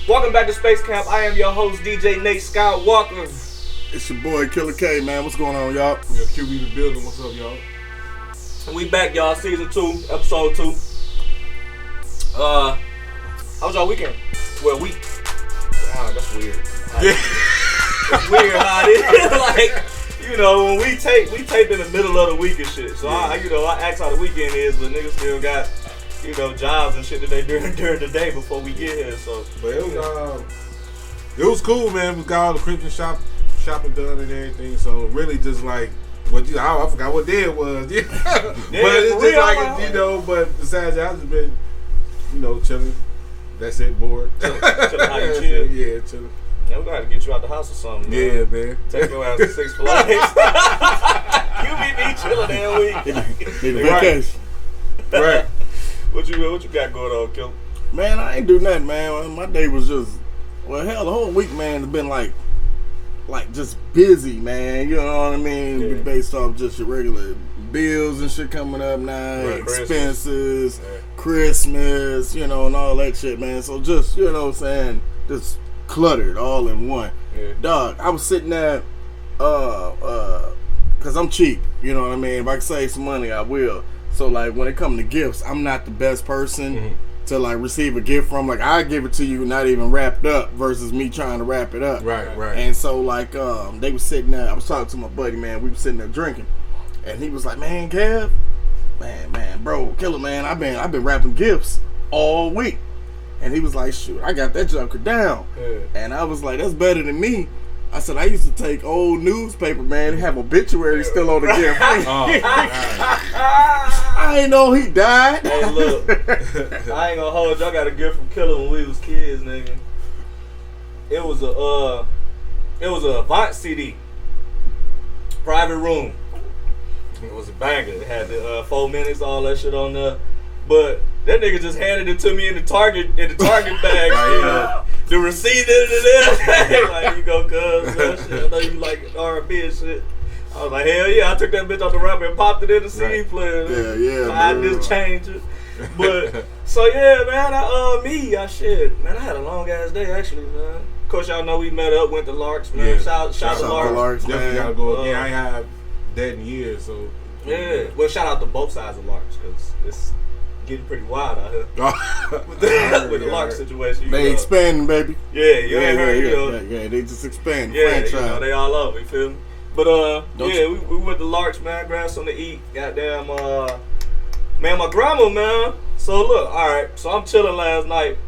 Welcome back to Space Camp. I am your host, DJ Nate Skywalker. It's your boy Killa K, man. What's going on, y'all? Yeah, Cubie the building. What's up, y'all? We back, y'all. Season 2, episode 2. How was y'all weekend? Well, week. Ah, that's weird. It's weird how it is. Like, you know, when we tape in the middle of the week and shit. So I ask how the weekend is, but niggas still got, you know, jobs and shit that they do during the day before we get here. So, but it was cool, man. We got all the Christmas shopping done and everything. So really, just like I forgot what day it was. Yeah, but it's just like you know. But besides that, I've just been, you know, chilling. That's it, bored. Chilling how you chill? Yeah, chilling. Yeah, we gotta get you out the house or something, man. Yeah, man. Take your ass to Six Flags. You be chilling that week. Need a vacation. Right. What you got going on, Kill? Man, I ain't do nothing, man. My day was just, well, hell, the whole week, man, has been like just busy, man. You know what I mean? Yeah. Based off just your regular bills and shit coming up now, Right, expenses, Christmas, you know, and all that shit, man. So just, you know what I'm saying, just cluttered all in one. Yeah. Dog, I was sitting there, because I'm cheap, you know what I mean? If I can save some money, I will. So, like, when it comes to gifts, I'm not the best person to, like, receive a gift from. Like, I give it to you not even wrapped up versus me trying to wrap it up. Right. And so, like, they was sitting there. I was talking to my buddy, man. We were sitting there drinking. And he was like, man, Kev, man, bro, Killer, man, I've been wrapping gifts all week. And he was like, shoot, I got that junker down. Yeah. And I was like, that's better than me. I said, I used to take old newspaper, man, and have obituaries still on the gift. I ain't know he died. Hey, look, I ain't gonna hold you. I got a gift from Killer when we was kids, nigga. It was a Avant CD, private room. It was a banger. It had the 4 minutes, all that shit on there. But that nigga just handed it to me in the Target bag. You know, the receipt in like, you go, cuz, shit. I know you like R&B and shit. I was like, hell yeah! I took that bitch off the wrapper and popped it in the CD player. Yeah. I just changed it. But so yeah, man. I had a long ass day actually, man. Of course, y'all know we met up, went to Larks, man. Yeah. Shout to Larks. Definitely gotta go again. I ain't had that in years, so yeah. Well, shout out to both sides of Larks because it's getting pretty wild out here with the Larks situation. They expanding, baby. Yeah, you ain't heard, you know. Yeah, they just expand. Yeah, franchise. you know, they all over, you feel me? But we went to Larks, man, grabbed something to eat. Goddamn, man, my grandma, man. So look, all right. So I'm chilling last night,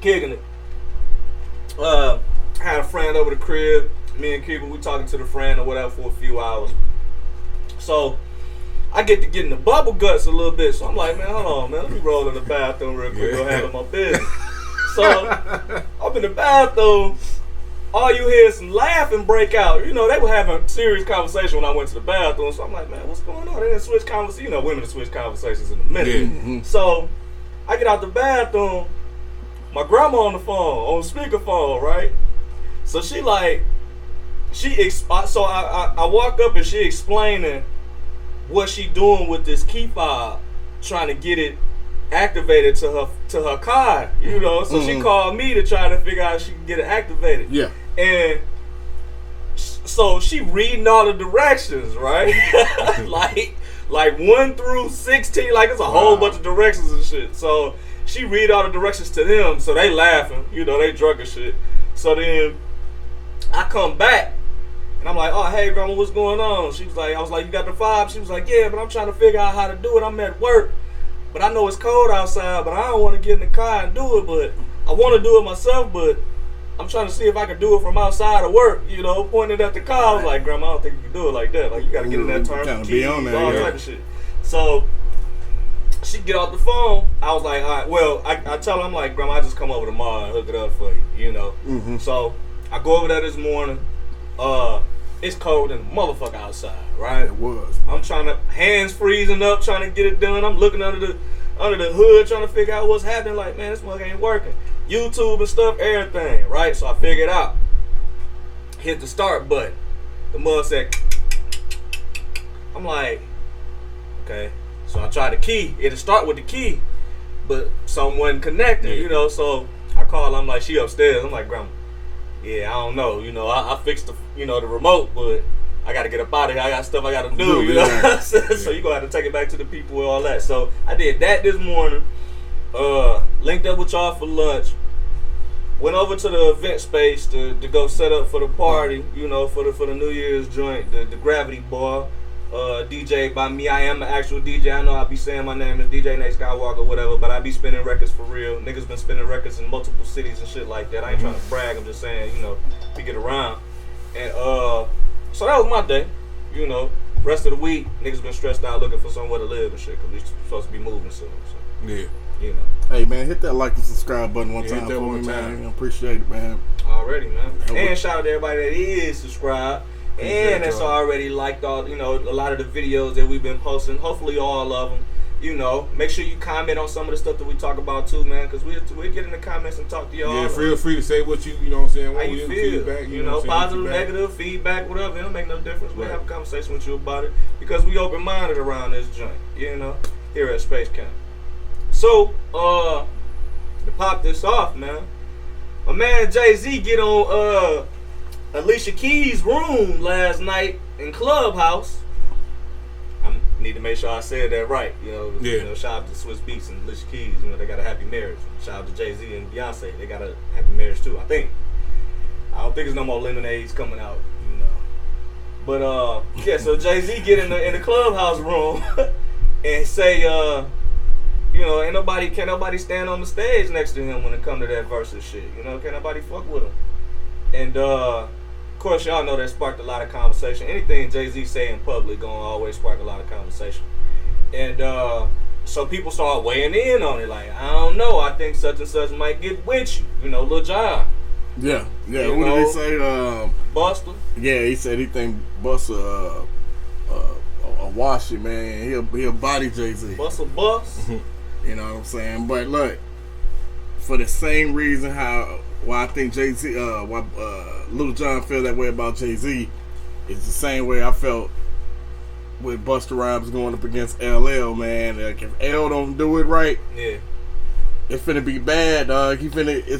kicking it. I had a friend over the crib. Me and Cubie, we talking to the friend or whatever for a few hours. So I get to get in the bubble guts a little bit. So I'm like, man, hold on, man. Let me roll in the bathroom real quick. Go handle my business. So I'm in the bathroom. All you hear is some laughing break out. You know, they were having a serious conversation when I went to the bathroom. So I'm like, man, what's going on? They didn't switch conversations. You know, women switch conversations in a minute. Yeah. Mm-hmm. So I get out the bathroom. My grandma on the phone, on speakerphone, right? So I walk up and she explaining what she doing with this key fob, trying to get it activated to her card, you know. So she called me to try to figure out if she can get it activated. Yeah. And so she reading all the directions, right? like 1 through 16, like it's a whole bunch of directions and shit. So she read all the directions to them, so they laughing, you know, they drunk and shit. So then I come back and I'm like, oh, hey, grandma, what's going on? I was like, you got the fob? She was like, yeah, but I'm trying to figure out how to do it. I'm at work, but I know it's cold outside, but I don't want to get in the car and do it, but I want to do it myself, but I'm trying to see if I can do it from outside of work, you know, pointing at the car. I was like, grandma, I don't think you can do it like that. Like, you got to get in that term, keys, all type of shit. So she get off the phone. I was like, all right, well, I tell her, I'm like, grandma, I just come over tomorrow and hook it up for you, you know. So I go over there this morning. It's cold and motherfucker outside, right? It was. I'm trying to, hands freezing up, trying to get it done. I'm looking under the hood, trying to figure out what's happening. Like, man, this motherfucker ain't working. YouTube and stuff, everything, right? So I figured out. Hit the start button. The mother said, I'm like, okay. So I tried the key. It'll start with the key, but something wasn't connected, you know. So call. I'm like, she upstairs. I'm like, Grandma, yeah, I don't know. I fixed the the remote, but I got to get up out of here. I got stuff I got to do. You know what I'm saying? So you gonna have to take it back to the people and all that. So I did that this morning. Linked up with y'all for lunch. Went over to the event space to go set up for the party. For the New Year's joint, the Gravity Bar. DJ by me. I am an actual DJ. I know I be saying my name is DJ Nate Skywalker, whatever, but I be spinning records for real. Niggas been spinning records in multiple cities and shit like that. I ain't trying to brag. I'm just saying, we get around. And so that was my day. Rest of the week, niggas been stressed out looking for somewhere to live and shit, because we supposed to be moving soon. So, yeah. Hey, man, hit that like and subscribe button one time for me, man. I appreciate it, man. Already, man. And shout out to everybody that is subscribed. And that's already liked all, a lot of the videos that we've been posting. Hopefully all of them. Make sure you comment on some of the stuff that we talk about too, man. Because we get in the comments and talk to y'all. Yeah, feel free to say what you know what I'm saying. How you feel? Feedback, positive, negative, feedback, whatever. It don't make no difference. We'll have a conversation with you about it. Because we open-minded around this joint, here at Space Camp. So, to pop this off, man. My man Jay-Z get on, Alicia Keys' room last night in Clubhouse. I need to make sure I said that right. Shout out to Swiss Beats and Alicia Keys. They got a happy marriage. Shout out to Jay-Z and Beyonce. They got a happy marriage too, I think. I don't think there's no more lemonades coming out. But so Jay-Z get in the Clubhouse room and say, can't nobody stand on the stage next to him when it come to that versus shit. Can't nobody fuck with him. And of course, y'all know that sparked a lot of conversation. Anything Jay-Z say in public gonna always spark a lot of conversation. And so people start weighing in on it. Like, I don't know. I think such and such might get with you. Lil Jon. Yeah. What did he say? Buster. Yeah, he said he think Buster a washy, man. He'll body Jay-Z. Buster bust. You know what I'm saying? But look, for the same reason why I think Jay-Z, why Lil Jon feel that way about Jay-Z, is the same way I felt with Busta Rhymes going up against LL, man. Like, if L don't do it right, it's finna be bad, dog. It's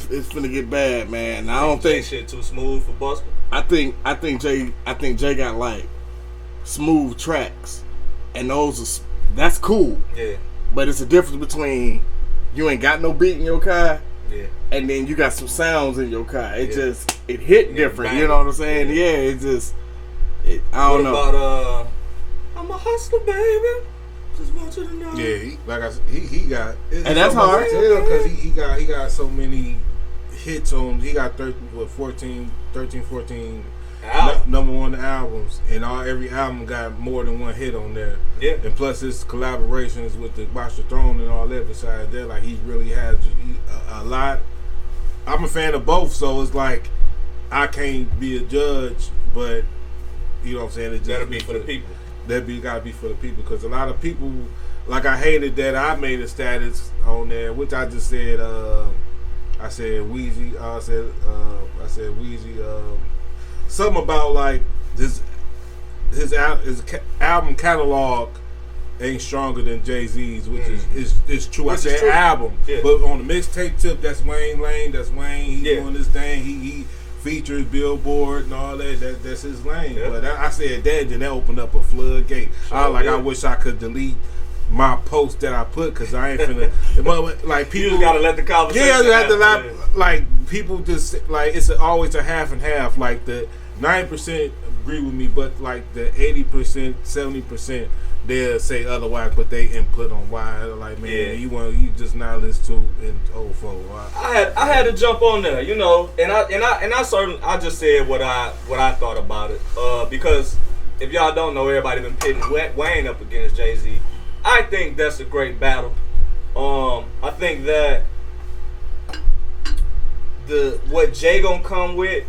finna get bad, man. I don't think shit too smooth for Busta. I think Jay got like smooth tracks, and that's cool. Yeah. But it's a difference between you ain't got no beat in your car. Yeah. And then you got some sounds in your car. It hit different. You know what I'm saying? Yeah, I don't know. What about I'm a hustler, baby. Just want you to know. Yeah, he got. And that's hard to tell because he got so many hits on. He got 13, 14 number one albums, and every album got more than one hit on there. Yeah. And plus his collaborations with the Watch the Throne and all that. Besides that, like, he really has a lot. I'm a fan of both, so it's like I can't be a judge, but you know what I'm saying. It gotta be for the people. Gotta be for the people, because a lot of people, like, I hated that I made a status on there, which I just said. I said Weezy. I said Weezy. Something about like his album catalog ain't stronger than Jay-Z's, which is true. I said album, but on the mixtape tip, that's Wayne Lane. That's Wayne. He doing this thing. He features Billboard and all that. That's his lane. Yeah. But I said that, then that opened up a floodgate. I wish I could delete my post that I put, because I ain't finna. Like, people, you just gotta let the conversation. Yeah, you have to like people just like it's always a half and half. Like, the 9% agree with me, but like the 80%, 70%, they'll say otherwise, but they input on why. Like, man, you just not listen to in old folk. I had to jump on there, and I just said what I thought about it, because if y'all don't know, everybody been pitting Wayne up against Jay-Z. I think that's a great battle. I think that what Jay gonna come with,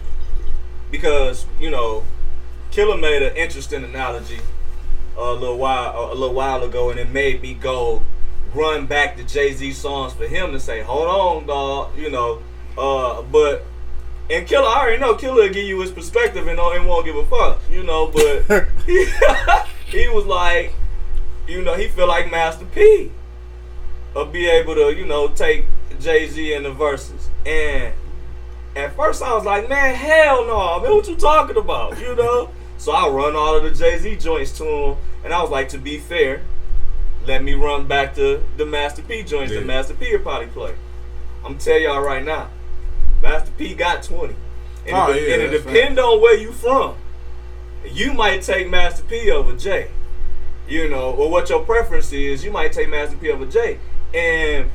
because Killa made an interesting analogy a little while ago, and it made me go run back to Jay-Z songs for him to say, hold on, dog, but and Killa, I already know Killa will give you his perspective and won't give a fuck, but he was like, he feel like Master P will be able to, take Jay-Z in the verses. And at first I was like, man, hell no, man, what you talking about? You know? So I run all of the Jay-Z joints to him, and I was like, to be fair, let me run back to the Master P joints that Master P would probably play. I'm tell y'all right now, Master P got 20. And it depends on where you from. You might take Master P over Jay. You know, or what your preference is, you might take Master P over Jay. And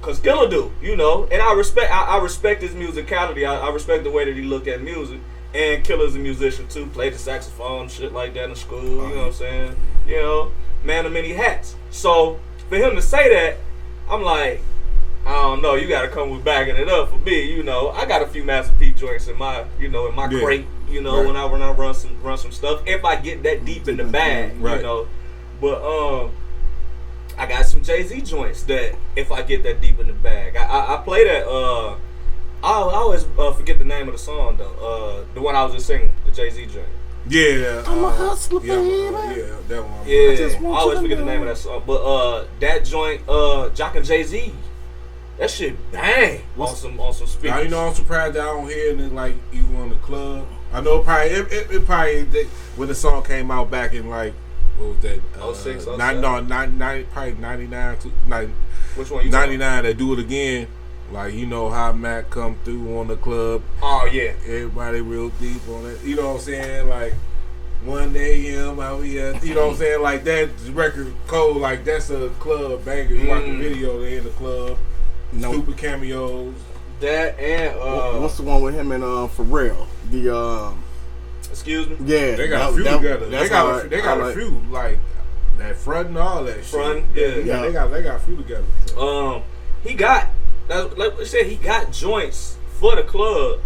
cause Killa do, you know, and I respect his musicality. I respect the way that he look at music. And Killa's a musician too, played the saxophone, shit like that in school, you know what I'm saying? You know, man of many hats. So for him to say that, I'm like, I don't know, you gotta come with backing it up for me, you know. I got a few Master P joints in my, you know, in my crate, you know, when I run some stuff. If I get that deep in the bag, you know. But I got some Jay-Z joints that if I get that deep in the bag. I play that I always forget the name of the song though. The one I was just singing, the Jay-Z joint. Yeah, I'm a hustler, baby. Yeah, that one. Yeah, I always forget the name of that song. But that joint, Jock and Jay-Z, that shit bang on some speakers. Now, you know, I'm surprised that I don't hear it like even on the club. I know it probably when the song came out back in like, what was that? 06, 07? Probably 99. Which one you 99, they do it again. Like, you know how Mac come through on the club. Oh, yeah. Everybody real deep on it. You know what I'm saying? Like, 1 a.m. out here. You know what I'm saying? Like, that record code, like, that's a club banger. You watch the video, they in the club. Stupid cameos. That and... what's the one with him and Pharrell? The, Excuse me? Yeah. They got a few together. They got a few, like, that front and all that front, shit. Yeah, they got a few together. So. He got... Like I said, he got joints for the club.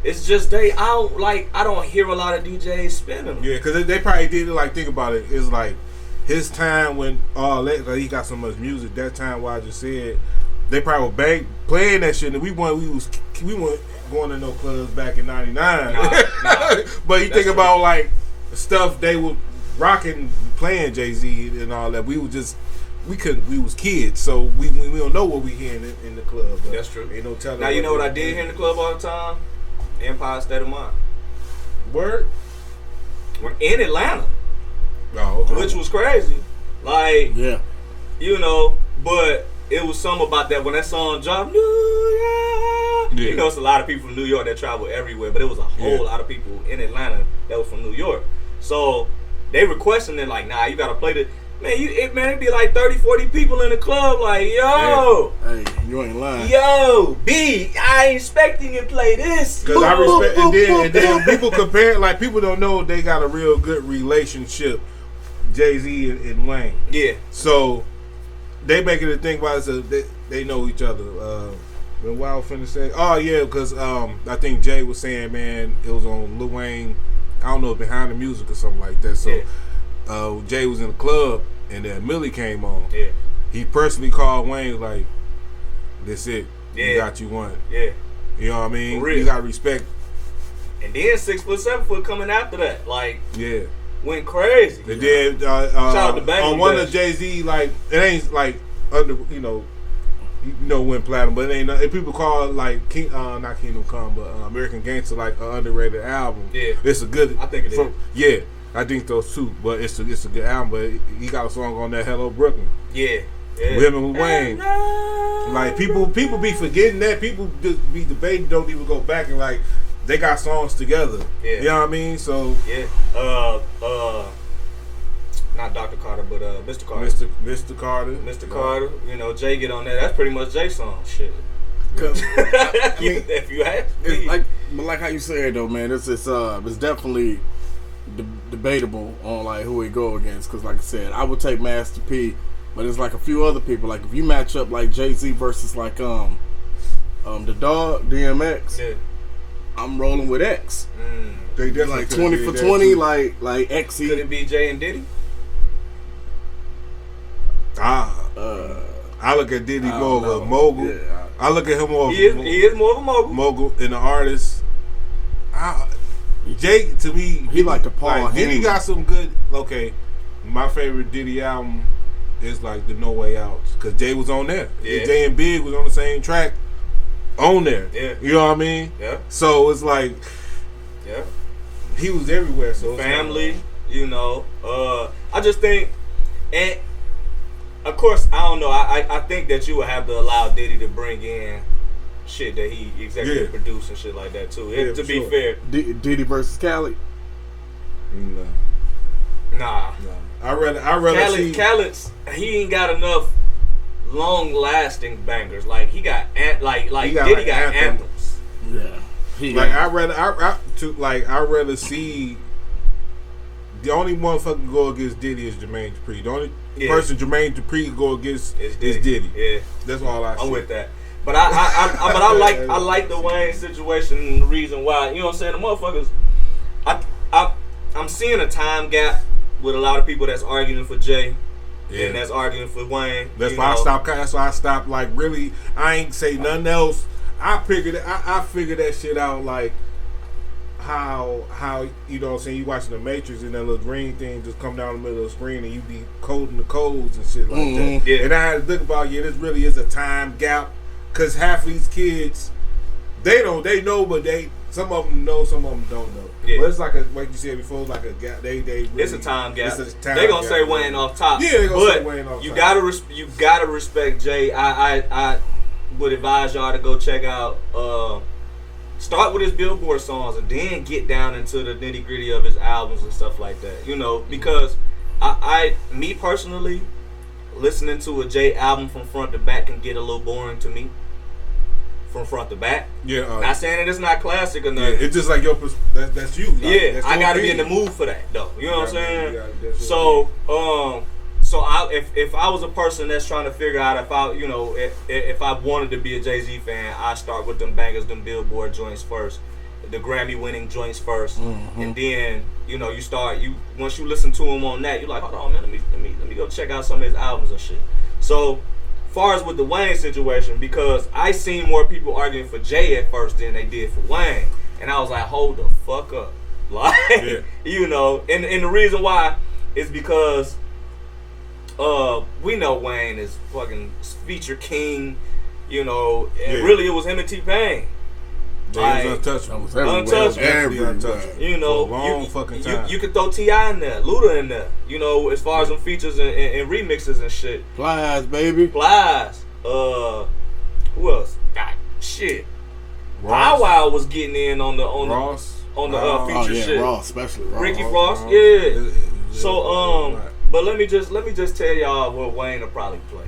It's just I don't hear a lot of DJs spinning them. Yeah, because they probably did it, like, think about it. It's like his time when like he got so much music, that time where I just said, they probably were playing that shit, and we weren't going to no clubs back in 99. Nah. But you think about, like, stuff they were rocking, playing Jay-Z and all that. We was kids, so we don't know what we hearing in the club. But that's true. Ain't no telling. Now you know what I did hear in the club all the time? Empire State of Mind. Word? We're in Atlanta. Oh, okay. Which was crazy. Like, yeah. You know, but it was something about that when that song dropped, New York. Yeah. You know, it's a lot of people from New York that travel everywhere, but it was a whole lot of people in Atlanta that was from New York. So they requesting it like, nah, you gotta play the... Man, it'd be like 30, 40 people in the club like, yo. Hey, you ain't lying. Yo, B, I ain't expecting you to play this. Because I respect, and then people compare, like, people don't know they got a real good relationship, Jay-Z and Wayne. Yeah. So, they making it think about it, so they know each other. When what I was finna say, oh yeah, because I think Jay was saying, man, it was on Lil Wayne, I don't know, Behind the Music or something like that. So, Jay was in the club, and then Millie came on. Yeah. He personally called Wayne like, "That's it. Yeah. You got you one." Yeah. You know what I mean? For real. You gotta respect. And then 6 foot, 7 foot coming after that, like, went crazy. And then shout out to Bang on one of Jay-Z, like, it ain't like under, you know, went platinum, but it ain't. If people call it like not Kingdom Come, but American Gangster, like an underrated album. Yeah. It's a good. I think it is. Yeah. I think those too, but it's a good album. But he got a song on that, Hello Brooklyn. Yeah. With him and Wayne. Like, people be forgetting that. People just be debating, don't even go back and, like, they got songs together. Yeah. You know what I mean? So yeah. Not Dr. Carter, but Mr. Carter. Mr. Carter. Mr. Carter. You know, Jay get on that. That's pretty much Jay's song. Shit. I mean, if you ask me. It's like how you said though, man. It's definitely debatable on like who we go against, because like I said, I would take Master P, but it's like a few other people. Like if you match up like Jay-Z versus like the Dog DMX, I'm rolling with X. They like 20 for 20, like X. Could it be Jay and Diddy? I look at Diddy more of a mogul. Yeah, I look at him more. He is more of a mogul. Mogul and an artist. Jake, to me, he like the Paul. Like, Diddy got some good. Okay, my favorite Diddy album it's like the No Way Out because Jay was on there. Yeah. Jay and Big was on the same track on there. Yeah. You know what I mean? Yeah. So it's like, yeah, he was everywhere. So family, you know. I just think, and of course, I don't know. I think that you would have to allow Diddy to bring in shit that he executive produced and shit like that too. To be fair, Diddy versus Khaled. Nah. I rather see Khaled's, he ain't got enough long lasting bangers. Like he got Diddy got anthems. Yeah. I'd rather see the only motherfucker go against Diddy is Jermaine Dupri. The only person Jermaine Dupri go against is Diddy. Yeah. That's all I see. I'm with that. But I like the Wayne situation and the reason why, you know what I'm saying, the motherfuckers I'm seeing a time gap with a lot of people that's arguing for Jay and that's arguing for Wayne. That's why I stopped like really I ain't say nothing else. I figured that shit out like how you know what I'm saying, you watching the Matrix and that little green thing just come down the middle of the screen and you be coding the codes and shit like that. Yeah. And I had to think about this really is a time gap because half of these kids they know but some of them know, some of them don't know. Yeah. But it's like you said before, like a gap. They really, it's a time gap. They gonna say Wayne off top. Yeah, they gonna say Wayne off top. You gotta respect Jay. I would advise y'all to go check out. Start with his Billboard songs and then get down into the nitty gritty of his albums and stuff like that. You know, because me personally, listening to a Jay album from front to back can get a little boring to me. From front to back. Yeah. Not saying that it's not classic or nothing. Yeah, it's just like that's you. Like, that's I gotta be in the mood for that though. You know what I'm saying? So if I was a person that's trying to figure out if I wanted to be a Jay-Z fan, I start with them bangers, them Billboard joints first, the Grammy winning joints first, and then once you listen to him on that, you're like, hold on, man, let me go check out some of his albums and shit. So far as with the Wayne situation, because I seen more people arguing for Jay at first than they did for Wayne, and I was like, hold the fuck up, like you know, and the reason why is because we know Wayne is fucking feature king, you know, and really it was him and T-Pain. Like, was untouchable. You know, long fucking time. You could throw T.I. in there, Luda in there. You know, as far as them features and remixes and shit. Plies, baby. Plies. Who else? God, shit. Bow Wow was getting in on the feature shit. Ross, especially Ross. Ricky Ross, yeah. So but let me just tell y'all what Wayne will probably play.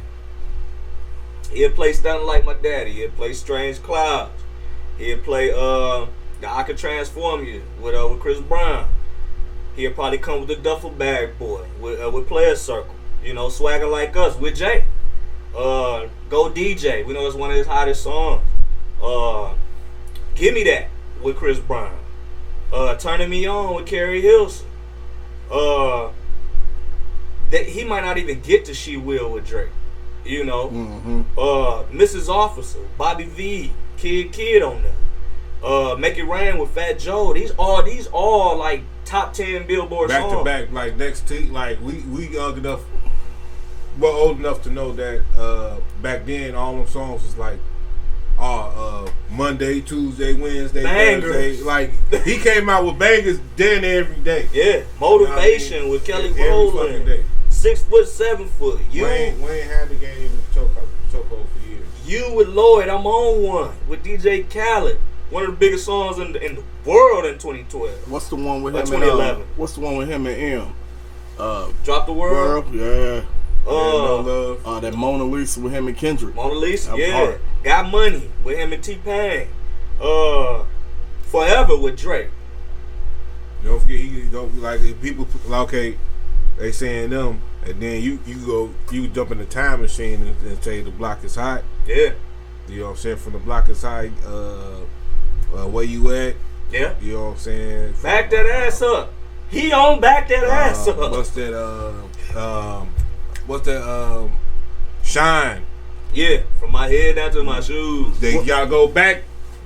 He'll play Stuntin' Like My Daddy. He'll play Strange Clouds. He'll play the I Could Transform You with Chris Brown. He'll probably come with the Duffel Bag Boy with Player Circle. You know, Swagger Like Us with Jay. Go DJ. We know it's one of his hottest songs. Give Me That with Chris Brown. Turning Me On with Carrie Hilson. He might not even get to She Will with Drake. You know. Mrs. Officer, Bobby V, Kid on there. Make It Rain with Fat Joe. These all like top 10 Billboard back songs. Back to back, like next to like we old enough to know that back then all them songs was like Monday, Tuesday, Wednesday, bangers. Thursday. Like he came out with bangers then every day. Yeah, Motivation, you know what I mean? With Kelly Rowland. 6 foot, 7 foot. Wayne had the game in the chokehold for years. You with Lloyd, I'm on one with DJ Khaled. One of the biggest songs in the world in 2012. What's the one with him? 2011. What's the one with him and M? Drop the World. Yeah. No Love. That Mona Lisa with him and Kendrick. Mona Lisa, yeah. Got Money with him and T-Pain. Forever with Drake. Don't forget, like if people okay, they saying them, and then you jump in the time machine and say the block is hot. Yeah. You know what I'm saying? From the block is hot, where you at? Yeah. You know what I'm saying? Back that ass up. He on back that ass up. What's that? Shine. Yeah. From my head down to my shoes. You gotta go back.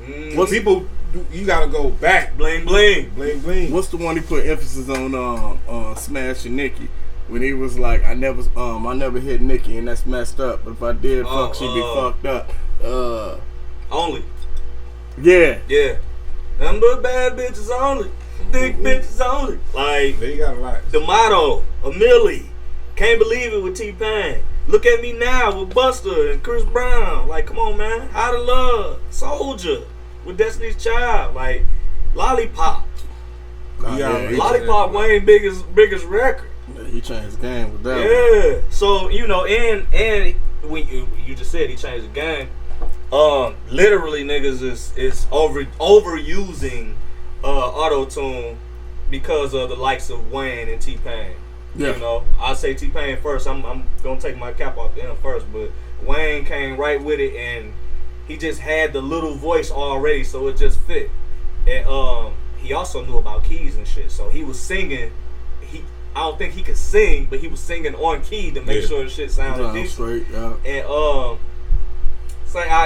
You gotta go back. Bling bling. Bling bling. What's the one he put emphasis on? Smash and Nicki. when he was like, I never hit Nikki, and that's messed up. But if I did fuck, she'd be fucked up. Only. Yeah. Nothing but bad bitches only. Thick bitches only. Like, they got a lot. The motto, a Millie. Can't believe it with T-Pain. Look at me now with Buster and Chris Brown. Like, come on, man. Out of Love. Soldier with Destiny's Child. Like, Lollipop. Lollipop Wayne biggest record. Yeah, he changed the game with that. Yeah. So, you know, and when you just said he changed the game. Literally niggas is overusing auto-tune because of the likes of Wayne and T-Pain. Yeah. You know, I say T-Pain first. I'm gonna take my cap off to him first, but Wayne came right with it, and he just had the little voice already, so it just fit. And he also knew about keys and shit, so he was singing. I don't think he could sing, but he was singing on key to make sure the shit sounded decent. Straight, yeah. And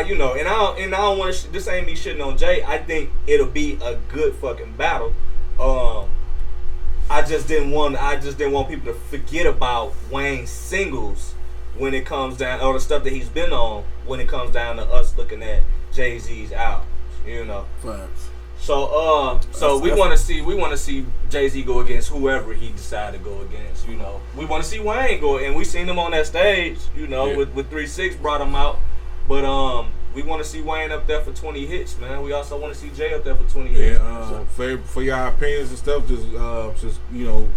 you know, and I don't want to. This ain't me shitting on Jay. I think it'll be a good fucking battle. I just didn't want people to forget about Wayne's singles when it comes down, or the stuff that he's been on when it comes down to us looking at Jay-Z's albums. You know. Facts. So we want to see Jay-Z go against whoever he decided to go against. You know, we want to see Wayne go, and we seen him on that stage. You know, with 3-6 brought him out. But we want to see Wayne up there for 20 hits, man. We also want to see Jay up there for 20 hits. For y'all opinions and stuff, just you know,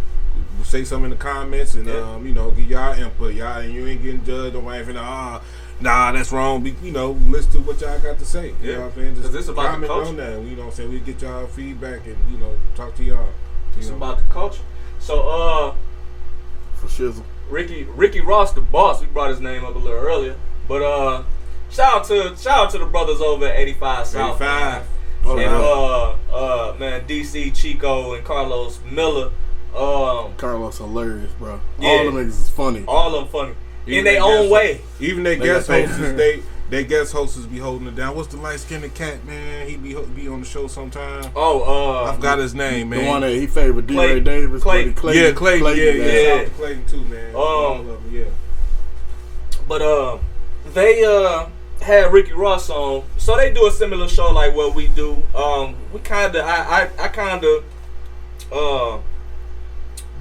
say something in the comments and you know, give y'all input. Y'all, and you ain't getting judged on anything. Nah, that's wrong. You know, listen to what y'all got to say. You know what I'm saying? Just this about comment the culture. on that. You know what I'm saying? We get y'all feedback and, you know, talk to y'all. It's about the culture. So for shizzle. Ricky Ross, the boss. We brought his name up a little earlier, but shout out to the brothers over at 85 South. 85. Man, DC Chico and Carlos Miller. Carlos hilarious, bro. Yeah. All them niggas is funny. All of them funny. In their own way. Even their guest hosts, they guest hosts be holding it down. What's the light skinned cat, man? He be on the show sometime. I forgot his name, man. The one that he favored, D. Ray Davis. Clayton. Yeah, Clayton. Yeah. Clayton too, man. All of them, yeah. But they had Ricky Ross on, so they do a similar show like what we do. We kind of, I kind of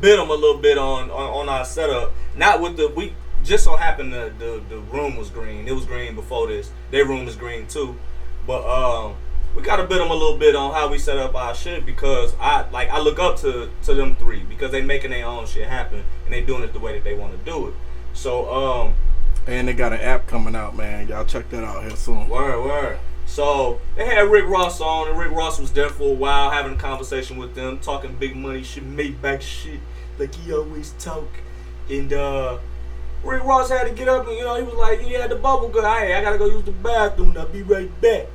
bit them a little bit on our setup. Not with we just so happened the room was green. It was green before this. Their room is green too, but we gotta bit them a little bit on how we set up our shit, because I look up to them three because they making their own shit happen and they doing it the way that they want to do it. So and they got an app coming out, man. Y'all check that out here soon. Word. So they had Rick Ross on, and Rick Ross was there for a while, having a conversation with them, talking big money shit, made back shit like he always talk. And Rick Ross had to get up, and you know, he was like, he had the bubble gun. I gotta go use the bathroom, and I'll be right back.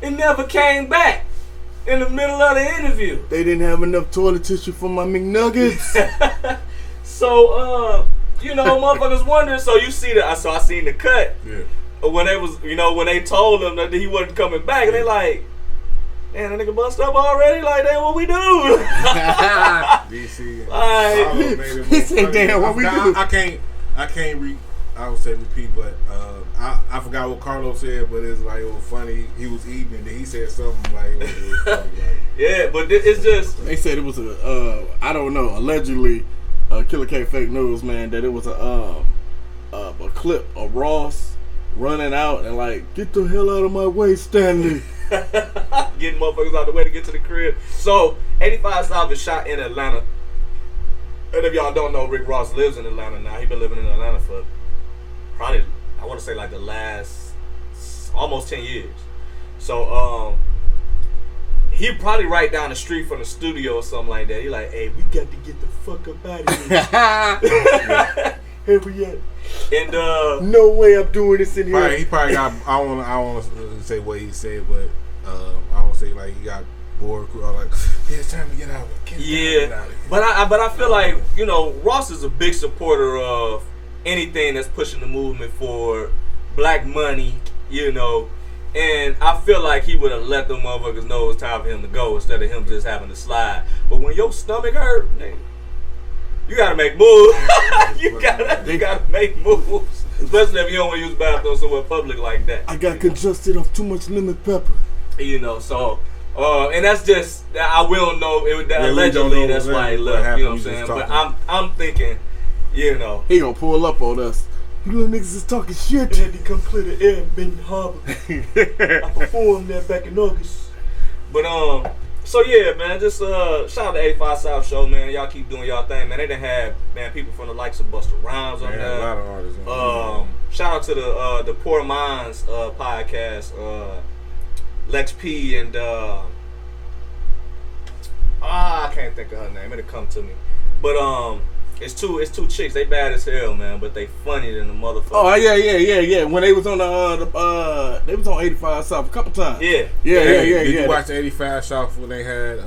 It never came back in the middle of the interview. They didn't have enough toilet tissue for my McNuggets. So you know, motherfuckers wondering. So you see I seen the cut. Yeah. When they was, you know, when they told him that he wasn't coming back, and they like, man, that nigga bust up already. Like, damn, what we do? DC. He said, damn, what we do? I can't I would say repeat, but I forgot what Carlos said, but it's like, it was funny. He was eating, and then he said something like, it was funny, like, yeah, but it's just, they said it was I don't know, allegedly, Killer K fake news, man, that it was a clip of Ross running out and like, get the hell out of my way, Stanley. getting motherfuckers out the way to get to the crib. So 85 South is shot in Atlanta, and if y'all don't know, Rick Ross lives in Atlanta now. He been living in Atlanta for probably, I want to say, like the last almost 10 years. So he probably right down the street from the studio or something like that. He like, hey, we got to get the fuck up out of here. Hurry up. And no way I'm doing this in here. He probably got, I don't want to say what he said, but I don't say like he got bored or like, yeah, it's time to get out of here. Yeah, but I feel like, you know, Ross is a big supporter of anything that's pushing the movement for black money, you know, and I feel like he would have let them motherfuckers know it's time for him to go instead of him just having to slide. But when your stomach hurt, nigga, You gotta make moves. you gotta make moves. Especially if you don't want to use the bathroom somewhere public like that. I got congested off too much lemon pepper. You know, so and that's just will know it. Allegedly, that's why he left. You know what I'm saying? But I'm thinking, you know, he gonna pull up on us. You little niggas is talking shit. I had to come clear the air in Benton Harbor. I performed there back in August. But so yeah, man, just shout out to 85 South Show, man. Y'all keep doing y'all thing, man. They done have people from the likes of Busta Rhymes on there. A lot of artists on shout out to the Poor Minds podcast, Lex P and I can't think of her name. It'll come to me. But it's two chicks. They bad as hell, man. But they funny than the motherfucker. Oh yeah. When they was on they was on 85 South a couple times. Yeah. Did you watch the 85 South when they had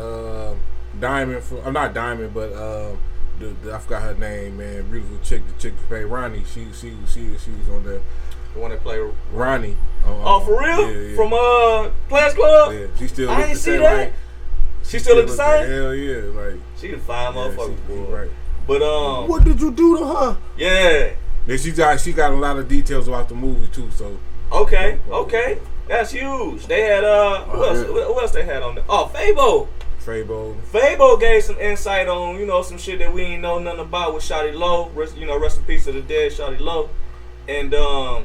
Diamond? Not Diamond, but I forgot her name, man. Beautiful chick. The chick that played Ronnie. She was on there. The one that played Ronnie. For real? Yeah. From Players Club? Yeah. She still. I ain't see that. Like, she still look the same? Hell yeah, like she the fine motherfucker, boy. Right. But what did you do to her? Yeah. And she got a lot of details about the movie too. So okay, that's huge. They had who else they had on there? Oh, Fabo gave some insight on some shit that we ain't know nothing about with Shawty Low. Rest in peace to the dead Shawty Low. And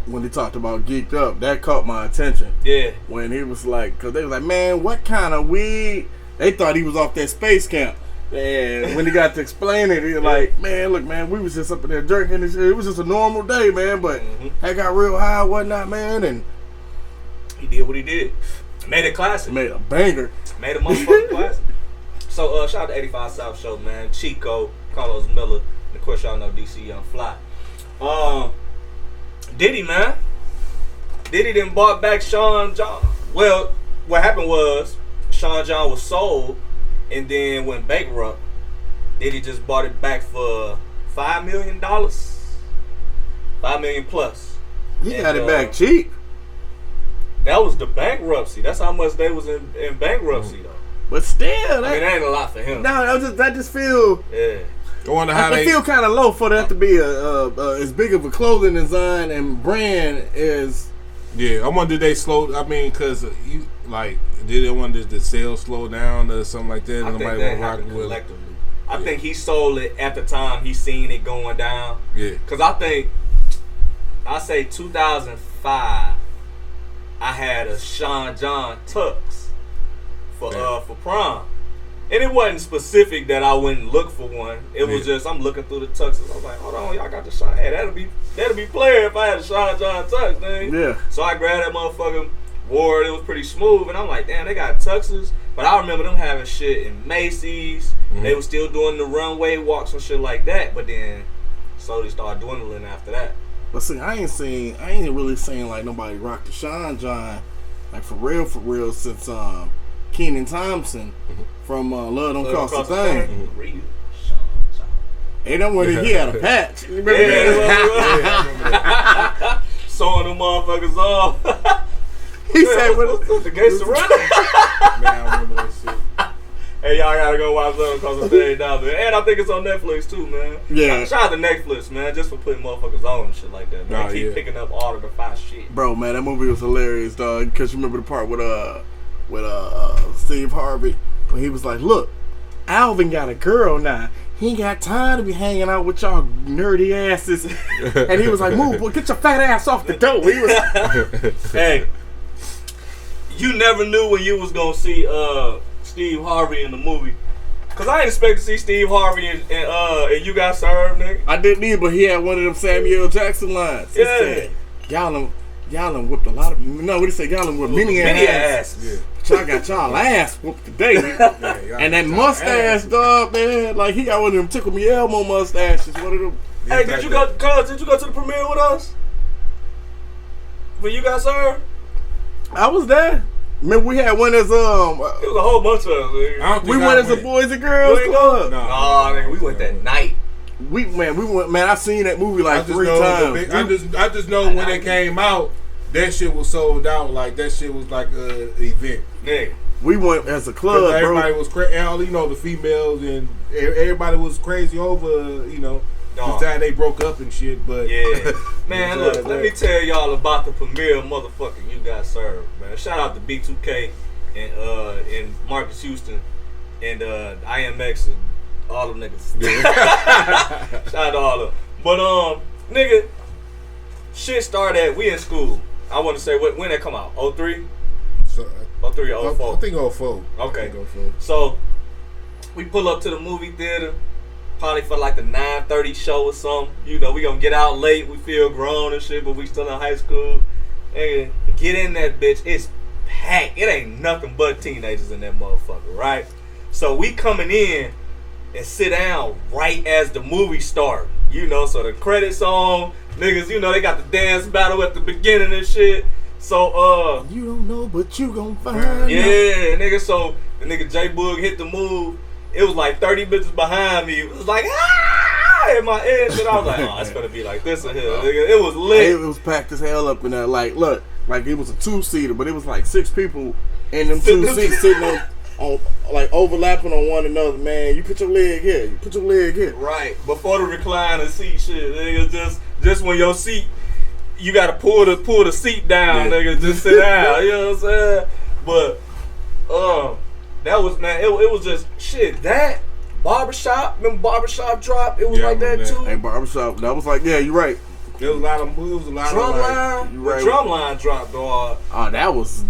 when they talked about Geeked Up, that caught my attention. Yeah. When he was like, because they was like, man, what kind of weed? They thought he was off that space camp. And when he got to explain it, he was like, man, look, man, we was just up in there drinking and shit. It was just a normal day, man, but I got real high and whatnot, man, and he did what he did. Made it classic. Made a banger. Made a motherfucking classic. So shout out to 85 South Show, man. Chico, Carlos Miller, and of course y'all know DC Young Fly. Diddy, man. Diddy done bought back Sean John. Well, what happened was Sean John was sold and then went bankrupt. Diddy just bought it back for $5 million. $5 million plus. He got it back cheap. That was the bankruptcy. That's how much they was in bankruptcy though. But still, that ain't a lot for him. No, I just feel. Yeah. I wonder how I feel kind of low for that to be as big of a clothing design and brand as. Yeah, I wonder did they slow? I mean, because did they want the sales slow down or something like that? I think that happened collectively. I think he sold it at the time he seen it going down. Yeah. Because I say 2005, I had a Sean John Tux for prom. And it wasn't specific that I wouldn't look for one. It was just I'm looking through the tuxes. I was like, hold on, y'all got the Sean. Hey, that'll be player if I had a Sean John Tux, man. Yeah. So I grabbed that motherfucker, wore it. It was pretty smooth, and I'm like, damn, they got tuxes. But I remember them having shit in Macy's. Mm-hmm. They were still doing the runway walks and shit like that. But then slowly started dwindling after that. But see, I ain't really seen like nobody rock the Sean John like for real since Kenan Thompson from Love Don't Cost a Thing. Real Ain't that when he had a patch. Remember that? Sewing them motherfuckers off. He said, "What the gay surrender?" Man, I remember that shit. Hey, y'all gotta go watch Love Don't Cost a Thing now, man. And I think it's on Netflix too, man. Yeah. Shout out to Netflix, man, just for putting motherfuckers on and shit like that. Man, keep picking up all of the fire shit. Bro, man, that movie was hilarious, dog. Because you remember the part with Steve Harvey when he was like, "Look, Alvin got a girl now. He ain't got time to be hanging out with y'all nerdy asses." And he was like, "Move, boy, get your fat ass off the door." He was hey, you never knew when you was gonna see Steve Harvey in the movie. Cause I didn't expect to see Steve Harvey and You Got Served, nigga. I didn't either, but he had one of them Samuel Jackson lines. He said, y'all done whipped a lot of, no, what did he say? Y'all done whipped many asses. Yeah. But y'all got y'all ass whooped today. And that mustache, dog, man, like he got one of them Tickle Me Elmo mustaches. One of them. Hey, did you go to the premiere with us? When You Got Served? I was there. Remember we had one as it was a whole bunch of us. We went as a boys and girls club. No, nigga, we went that night. We went, man. I seen that movie like 3 times. I just know when it came out, that shit was sold out. Like that shit was like a event. Nigga, we went as a club, bro. Everybody was crazy. You know, the females and everybody was crazy over, you know, the time they broke up and shit. But yeah, man, look, let me tell y'all about the premiere motherfucking You Got Served, man. Shout out to B2K and Marcus Houston and IMX and all them niggas. Shout out to all of them. But nigga, shit started. We in school. I want to say when that come out? 03? So, 03 or 04? I think 04. Okay. I think 04. So we pull up to the movie theater, probably for like the 9:30 show or something. You know, we gonna get out late. We feel grown and shit, but we still in high school. And get in that bitch. It's packed. It ain't nothing but teenagers in that motherfucker, right? So we coming in and sit down right as the movie start. You know, so the credits on. Niggas, you know, they got the dance battle at the beginning and shit. So, you don't know, but you gon' find out. Yeah, nigga, so the nigga J Boog hit the move. It was like 30 bitches behind me. It was like, ah! In my head. And I was like, oh, it's gonna be like this in here, nigga. It was lit. It was packed as hell up in there. Like, look, like it was a 2-seater, but it was like 6 people in them 2 seats sitting on like overlapping on one another, man. You put your leg here. You put your leg here. Right. Before the recliner seat shit, nigga, just when your seat, you gotta pull the seat down, nigga, just sit down. You know what I'm saying? But that was, man, it was just shit. That barbershop, remember barbershop drop? It was like that too. Hey, barbershop, that was like, yeah, you're right. There was a lot of moves, a lot Drumline, of right. Drumline dropped, dog. Oh,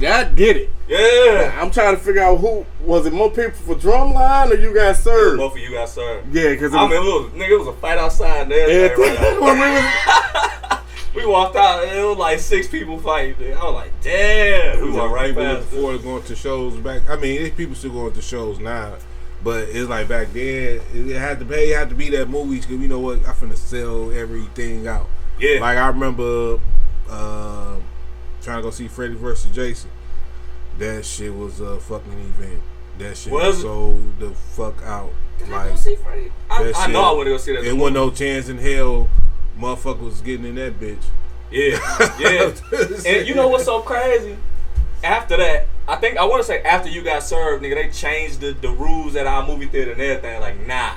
that did it. Yeah. I'm trying to figure out who was it. More people for Drumline or You Got Served? Both of You Got Served. Yeah, because it was a fight outside there. Right. We walked out and it was like 6 people fighting. I was like, damn. We walked right past. Before going to shows back. I mean, there's people still going to shows now. But it's like back then, it had to be that movie because you know what, I finna sell everything out. Yeah. Like I remember trying to go see Freddy vs. Jason. That shit was a fucking event. That shit was sold the fuck out. Did I go see Freddy? I know I want to go see that. There wasn't no chance in hell motherfucker was getting in that bitch. Yeah, yeah. And you know what's so crazy? After that, I want to say after You Got Served, nigga, they changed the rules at our movie theater and everything. Like, nah,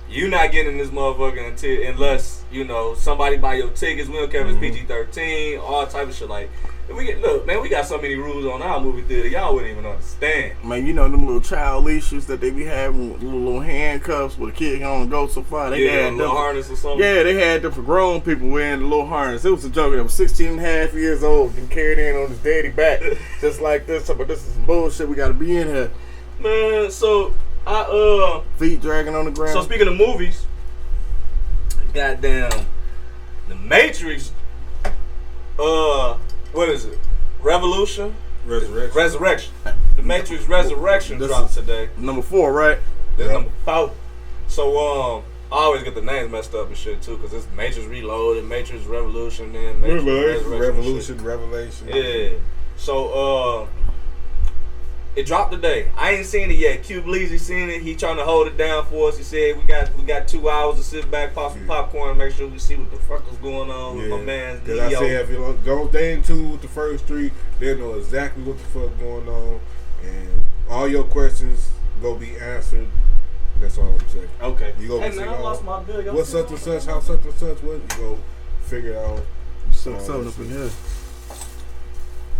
you not getting in this motherfucker unless, you know, somebody buy your tickets. We don't care if it's PG-13, all type of shit. Like, look, man, we got so many rules on our movie theater, y'all wouldn't even understand. Man, you know them little child leashes that they be having with little handcuffs where the kid can only go so far. They had a little harness or something. Yeah, they had them for grown people wearing the little harness. It was a joke. That was 16 and a half years old and carried in on his daddy back. Just like this. But this is some bullshit. We got to be in here. Man, so feet dragging on the ground. So speaking of movies, goddamn, The Matrix, what is it? Resurrection. The Matrix Resurrection dropped today. Number 4, right? That's number 4. So I always get the names messed up and shit too, cause it's Matrix Reloaded, Matrix Revolution, then Matrix Revelation. Yeah. So it dropped today. I ain't seen it yet. Cubie seen it. He trying to hold it down for us. He said we got 2 hours to sit back, pop some popcorn, and make sure we see what the fuck is going on with my man. Because I said if you don't stay in tune with the first 3, they'll know exactly what the fuck going on, and all your questions go be answered. That's all I'm saying. Okay. You go hey man, I lost my bill. What's such and such? How such and such? What you go figure it out? You suck something up in here.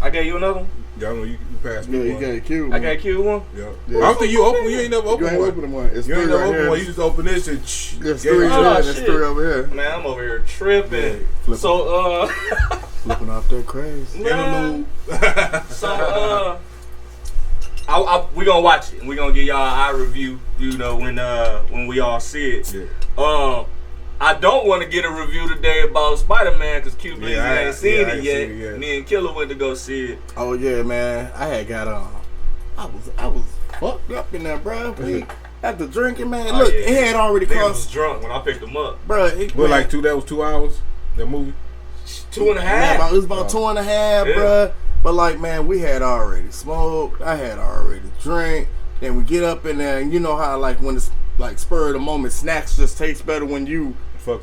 I gave you another one? Yeah, I know you passed me one. You got a Q. I got a Q one? Yeah. I don't think you open one. You ain't never opened one. You ain't opened one. It's you ain't never right opened one. You just open this and there's 3 There's 3 over here. Man, I'm over here tripping. Yeah, so, flipping off that crazy. Interlude. So, we gonna watch it and we gonna give y'all our review, you know, when we all see it. Yeah. I don't want to get a review today about Spider-Man because Cubie ain't seen it yet. Me and Killa went to go see it. Oh yeah, man. I had got I was fucked up in there, bro. After drinking, man. Look, it had already cost. cost. Was drunk when I picked him up, bro. That was 2 hours. That movie. 2.5. Man, it was about 2.5, bro. But like, man, we had already smoked. I had already drank. Then we get up in there, and you know how like when it's like spur of the moment, snacks just taste better when you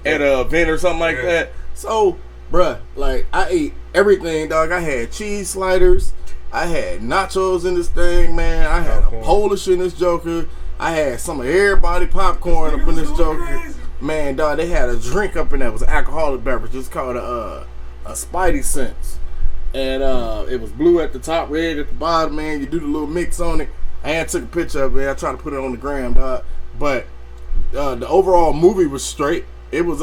at an event or something like that. So, bruh, like I ate everything, dog. I had cheese sliders. I had nachos in this thing, man. I had Popcorn. a Polish in this Joker. I had some of everybody popcorn up in this Joker. Crazy. Man, dog, they had a drink up in there. It was an alcoholic beverage. It's called a Spidey Sense. And it was blue at the top, red at the bottom, man. You do the little mix on it. I had took a picture of it. I tried to put it on the gram, dog. But the overall movie was straight. It was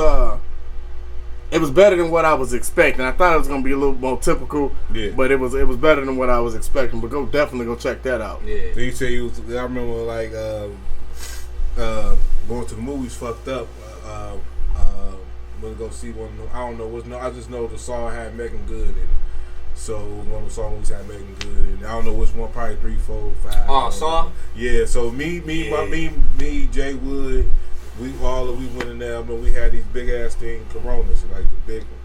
better than what I was expecting. I thought it was gonna be a little more typical, but it was better than what I was expecting. But definitely go check that out. Yeah. Did you say you was? I remember like going to the movies fucked up. Went to go see one. I don't know what's no. I just know the song had Megan Good in it. So one of the songs had Megan Good in it. I don't know which one. Probably 3, 4, 5. Oh, song. Yeah. So me, Jay Wood. We went in there, but we had these big ass thing Coronas, like the big one.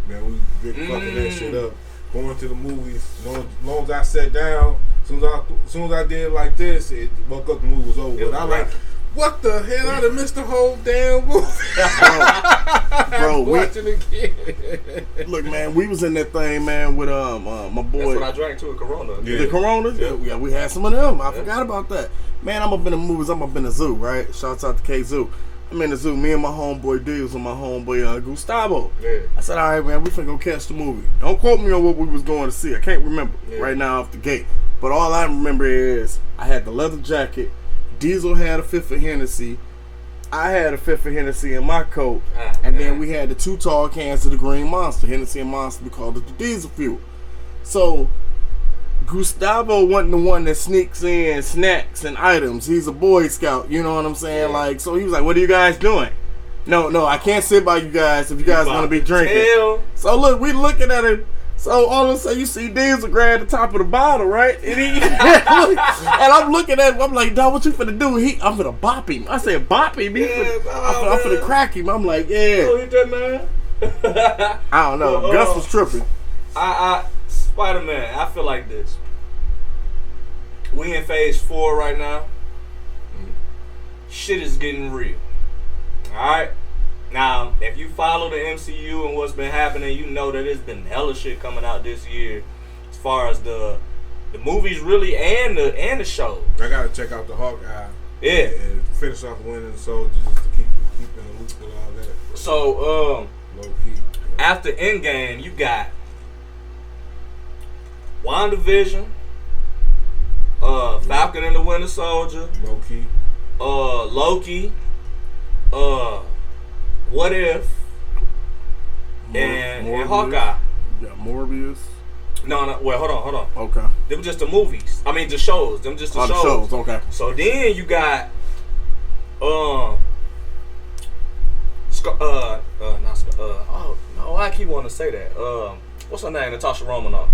Man, we big fucking that shit up. Going to the movies, as long as I sat down, as soon as I did like this, it woke up, the movie was over. But I like, what the hell? I done missed the whole damn movie. Bro, watching again. Look, man, we was in that thing, man, with my boy. That's what I drank to a Corona. Yeah. The Coronas? Yeah, we had some of them. I forgot about that. Man, I'm up in the movies. I'm up in the zoo, right? Shouts out to K Zoo. I'm in the zoo. Me and my homeboy D was with my homeboy Gustavo. Yeah. I said, all right, man, we finna go catch the movie. Don't quote me on what we was going to see. I can't remember right now off the gate. But all I remember is I had the leather jacket. Diesel had a fifth of Hennessy. I had a fifth of Hennessy in my coat. And then we had the 2 tall cans of the Green Monster. Hennessy and Monster, we called it the diesel fuel. So Gustavo wasn't the one that sneaks in snacks and items. He's a Boy Scout, you know what I'm saying? Yeah. Like, so he was like, what are you guys doing? No, I can't sit by you guys if you guys want to be drinking. So look, we looking at him. So all of a sudden you see Diesel grab the top of the bottle, right? And and I'm looking at him, I'm like, dog, what you finna do? I'm finna bop him. I said, bop him? I'm finna crack him. I'm like, yeah. Oh, hit that man. I don't know. Gus was tripping. Spider-Man, I feel like this. We in phase 4 right now. Shit is getting real. Alright? Now, if you follow the MCU and what's been happening, you know that there's been hella shit coming out this year as far as the movies really and the show. I gotta check out the Hawkeye. Yeah. And finish off Winning Soldier just to keep in the loop with all that. So, low key. after Endgame, you got WandaVision, Falcon and the Winter Soldier, Low key. Loki, What If, and Hawkeye. You got Morbius. No, well, hold on. Okay. Them just the movies. I mean, the shows. Them just the shows. The shows, okay. So then you got, I keep wanting to say that. What's her name? Natasha Romanoff.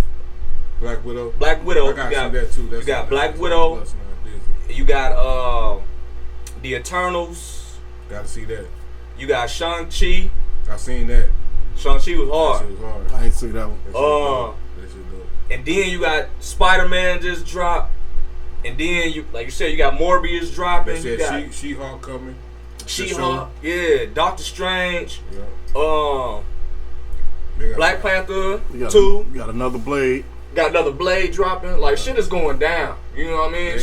Black Widow. Black Widow. I gotta see that too. You got Black Widow. You got the Eternals. Gotta see that. You got Shang-Chi. I seen that. Shang-Chi was hard. That shit was hard. I ain't see that one. That shit dope. And then you got Spider-Man just dropped. And then you, like you said, you got Morbius dropping. They said She-Hulk coming. She-Hulk, yeah. Doctor Strange. Yeah. Black Panther 2. You got another Blade. Got another Blade dropping. Like, shit is going down. You know what I mean?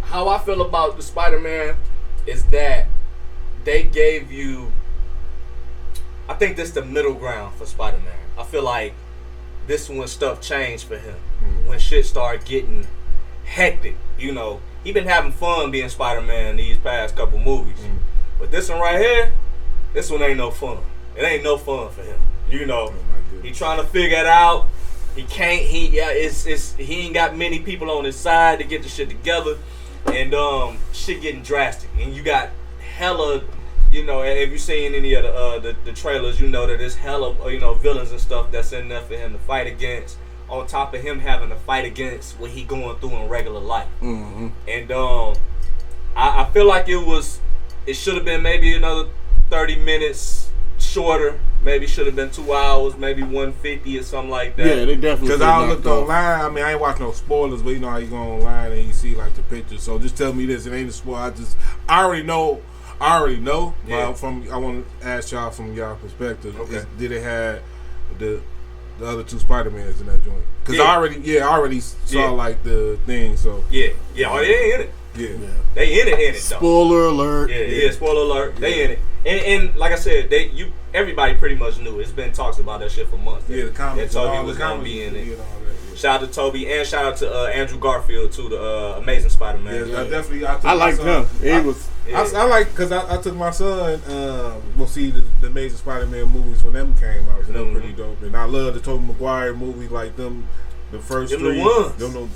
How I feel about the Spider-Man is that they gave you, I think this is the middle ground for Spider-Man. I feel like this is when stuff changed for him. When shit started getting hectic. You know, he been having fun being Spider-Man these past couple movies. But this one right here, this one ain't no fun. It ain't no fun for him. You know, he trying to figure it out. He can't. He ain't got many people on his side to get the shit together, and shit getting drastic. And you got hella, you know, if you seen any of the trailers, you know that there's hella, you know, villains and stuff that's in there for him to fight against. On top of him having to fight against what he going through in regular life. And I feel like it should have been maybe another 30 minutes shorter. Maybe should have been 2 hours, maybe 150 or something like that. Yeah, they definitely. Because I looked online. I mean, I ain't watch no spoilers, but you know how you go online and you see like the pictures. So just tell me this. It ain't a spoiler. I already know. Yeah. I want to ask y'all from y'all perspective. Okay. Did it have the the other two Spider-Mans in that joint. Because I already saw like the thing. So yeah, oh, they ain't in it. Yeah. They in it though. Spoiler alert. Yeah, spoiler alert. They in it. And like I said, everybody pretty much knew. It's been talks about that shit for months. Yeah, the comics. That Toby was gonna be in it. Shout out to Toby and shout out to Andrew Garfield too, the Amazing Spider-Man. Yeah, I definitely. I liked him. I like because I took my son. We'll see the Amazing Spider-Man movies when them came out. They were pretty dope, and I love the Tobey Maguire movies like them. The first them three. The ones. Them the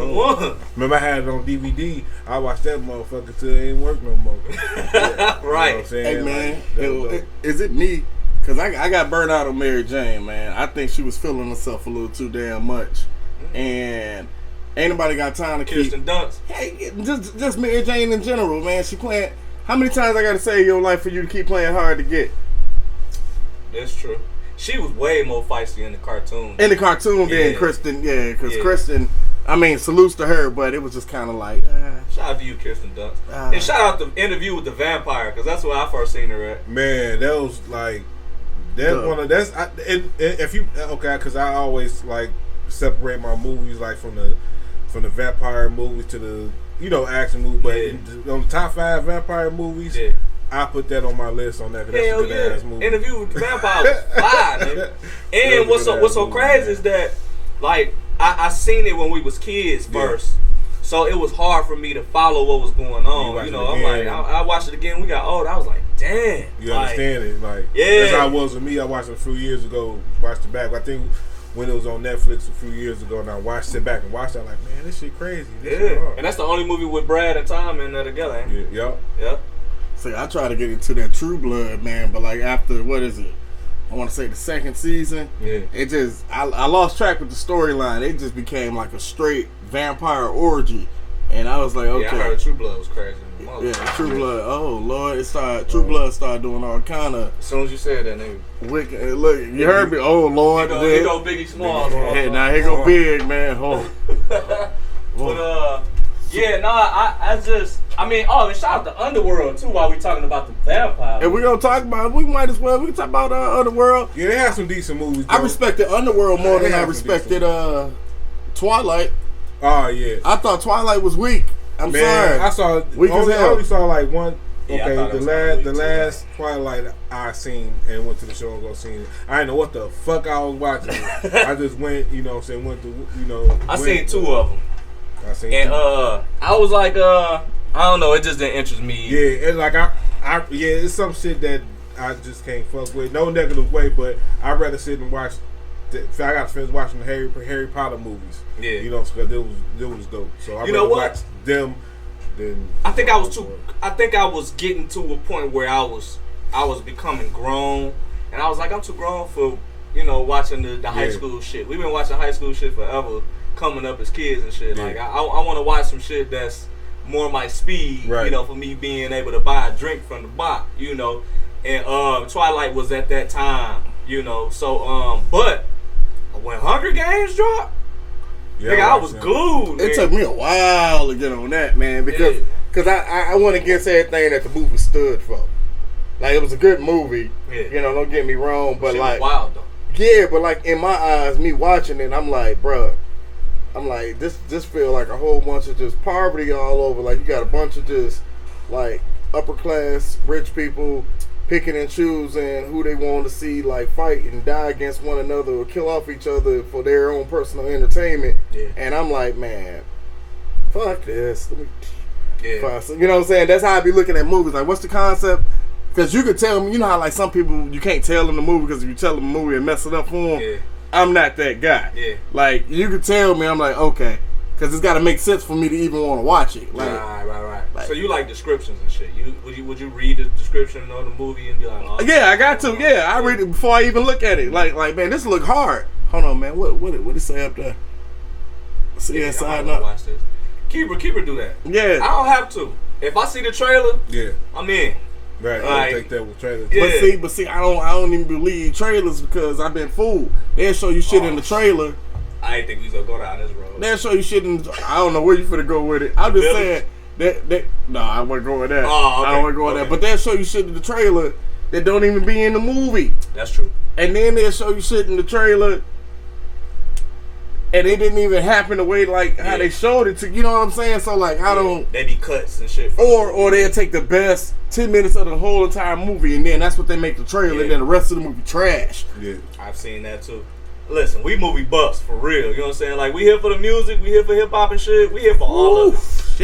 ones. Remember I had it on DVD. I watched that motherfucker till it ain't work no more. Yeah, right. You know what I'm saying? Hey man, like, is it me? Cause I got burnt out on Mary Jane, man. I think she was feeling herself a little too damn much, and ain't nobody got time to Kirsten Dunst. Hey, just Mary Jane in general, man. She playing. How many times I got to save your life for you to keep playing hard to get? That's true. She was way more feisty in the cartoon. In the cartoon than Kristen, because Kristen. I mean, salutes to her, but it was just kind of like. Shout out to you, Kirsten Dunst, and shout out the Interview with the Vampire, because that's where I first seen her at. Man, that was like. If you because I always like separate my movies like from the vampire movies to the action movie, but on the top 5 vampire movies, I put that on my list on that. That's a good ass movie. Interview with the Vampire was fire, nigga. And what's so crazy is that like I seen it when we was kids first. So it was hard for me to follow what was going on. I'm like, I watched it again. We got old. I was like, damn. You understand it? Like, that's how it was with me. I watched it a few years ago. Watched it back. I think when it was on Netflix a few years ago, and I sit back and watched it. I'm like, man, this shit crazy. This shit hard. And that's the only movie with Brad and Tom in there together, ain't it? Yeah. See, I try to get into that True Blood, man, but like after, what is it? I want to say the second season. Yeah. It just, I lost track with the storyline. It just became like a straight vampire orgy. And I was like, okay. Yeah, I heard True Blood was crazy. Yeah, True Blood. Oh, Lord. True Blood started doing all kind of. As soon as you said that, nigga. Wicked. Look, you heard me. Oh, Lord. Here go Biggie Smalls. Hey, now here go Big, man. Oh. But, and shout out to Underworld, too, while we talking about the vampire. And we're going to talk about, we can talk about Underworld. Yeah, they have some decent movies, though. I respected Underworld more than I respected Twilight. Oh, yeah. I thought Twilight was weak. I'm sorry. I saw, I only saw like one. Okay, the last Twilight I seen and went to the show and go see it. I didn't know what the fuck I was watching. I just went, went to, I seen 2 of them. And I was like, I don't know, it just didn't interest me. Yeah, and like it's some shit that I just can't fuck with. No negative way, but I'd rather sit and watch. I got to finish watching the Harry Potter movies. Yeah, because it was dope. So I watch them. Then I think I was getting to a point where I was becoming grown, and I was like, I'm too grown for watching the high school shit. We've been watching high school shit forever, coming up as kids and shit. Yeah. Like I want to watch some shit that's more my speed. Right. For me being able to buy a drink from the bar. And Twilight was at that time. So but when Hunger Games dropped. Yeah, I was glued. It took me a while to get on that, man, because I went against everything that the movie stood for. Like, it was a good movie, don't get me wrong, but like, wild though. Yeah, but like in my eyes, me watching it, I'm like, bruh, this feel like a whole bunch of just poverty all over. Like, you got a bunch of just like upper class rich people picking and choosing who they want to see like fight and die against one another or kill off each other for their own personal entertainment. Yeah. And I'm like, man, fuck this. You know what I'm saying? That's how I be looking at movies. Like, what's the concept? Because you could tell me, how like some people you can't tell them the movie because if you tell them the movie and mess it up for them. Yeah. I'm not that guy. Yeah. Like, you could tell me, I'm like, okay. Because it's got to make sense for me to even want to watch it. Like, right. Like, so you like descriptions and shit. Would you read the description of the movie and be like, oh, yeah, I got to. Yeah, I read it before I even look at it. Like man, this look hard. Hold on, man. What it say up there? See inside now. Watch this. Keeper do that. Yeah. I don't have to. If I see the trailer, I'm in. Right, I take that with trailers. Yeah. But see, I don't even believe trailers because I've been fooled. They'll show you shit in the trailer. I didn't think we was gonna go down this road. They'll show you shit in. I don't know where you finna go with it. I'm just saying that. No, I wouldn't go with that. Oh, okay. I don't want to go with that. But they'll show you shit in the trailer, that don't even be in the movie. That's true. And then they'll show you shit in the trailer, and it didn't even happen the way like how they showed it to. You know what I'm saying? So like, I don't. They be cuts and shit. Or they'll take the best 10 minutes of the whole entire movie, and then that's what they make the trailer, and then the rest of the movie trash. Yeah, I've seen that too. Listen, we movie buffs for real. You know what I'm saying? Like, we here for the music, we here for hip hop and shit. We here for all of it.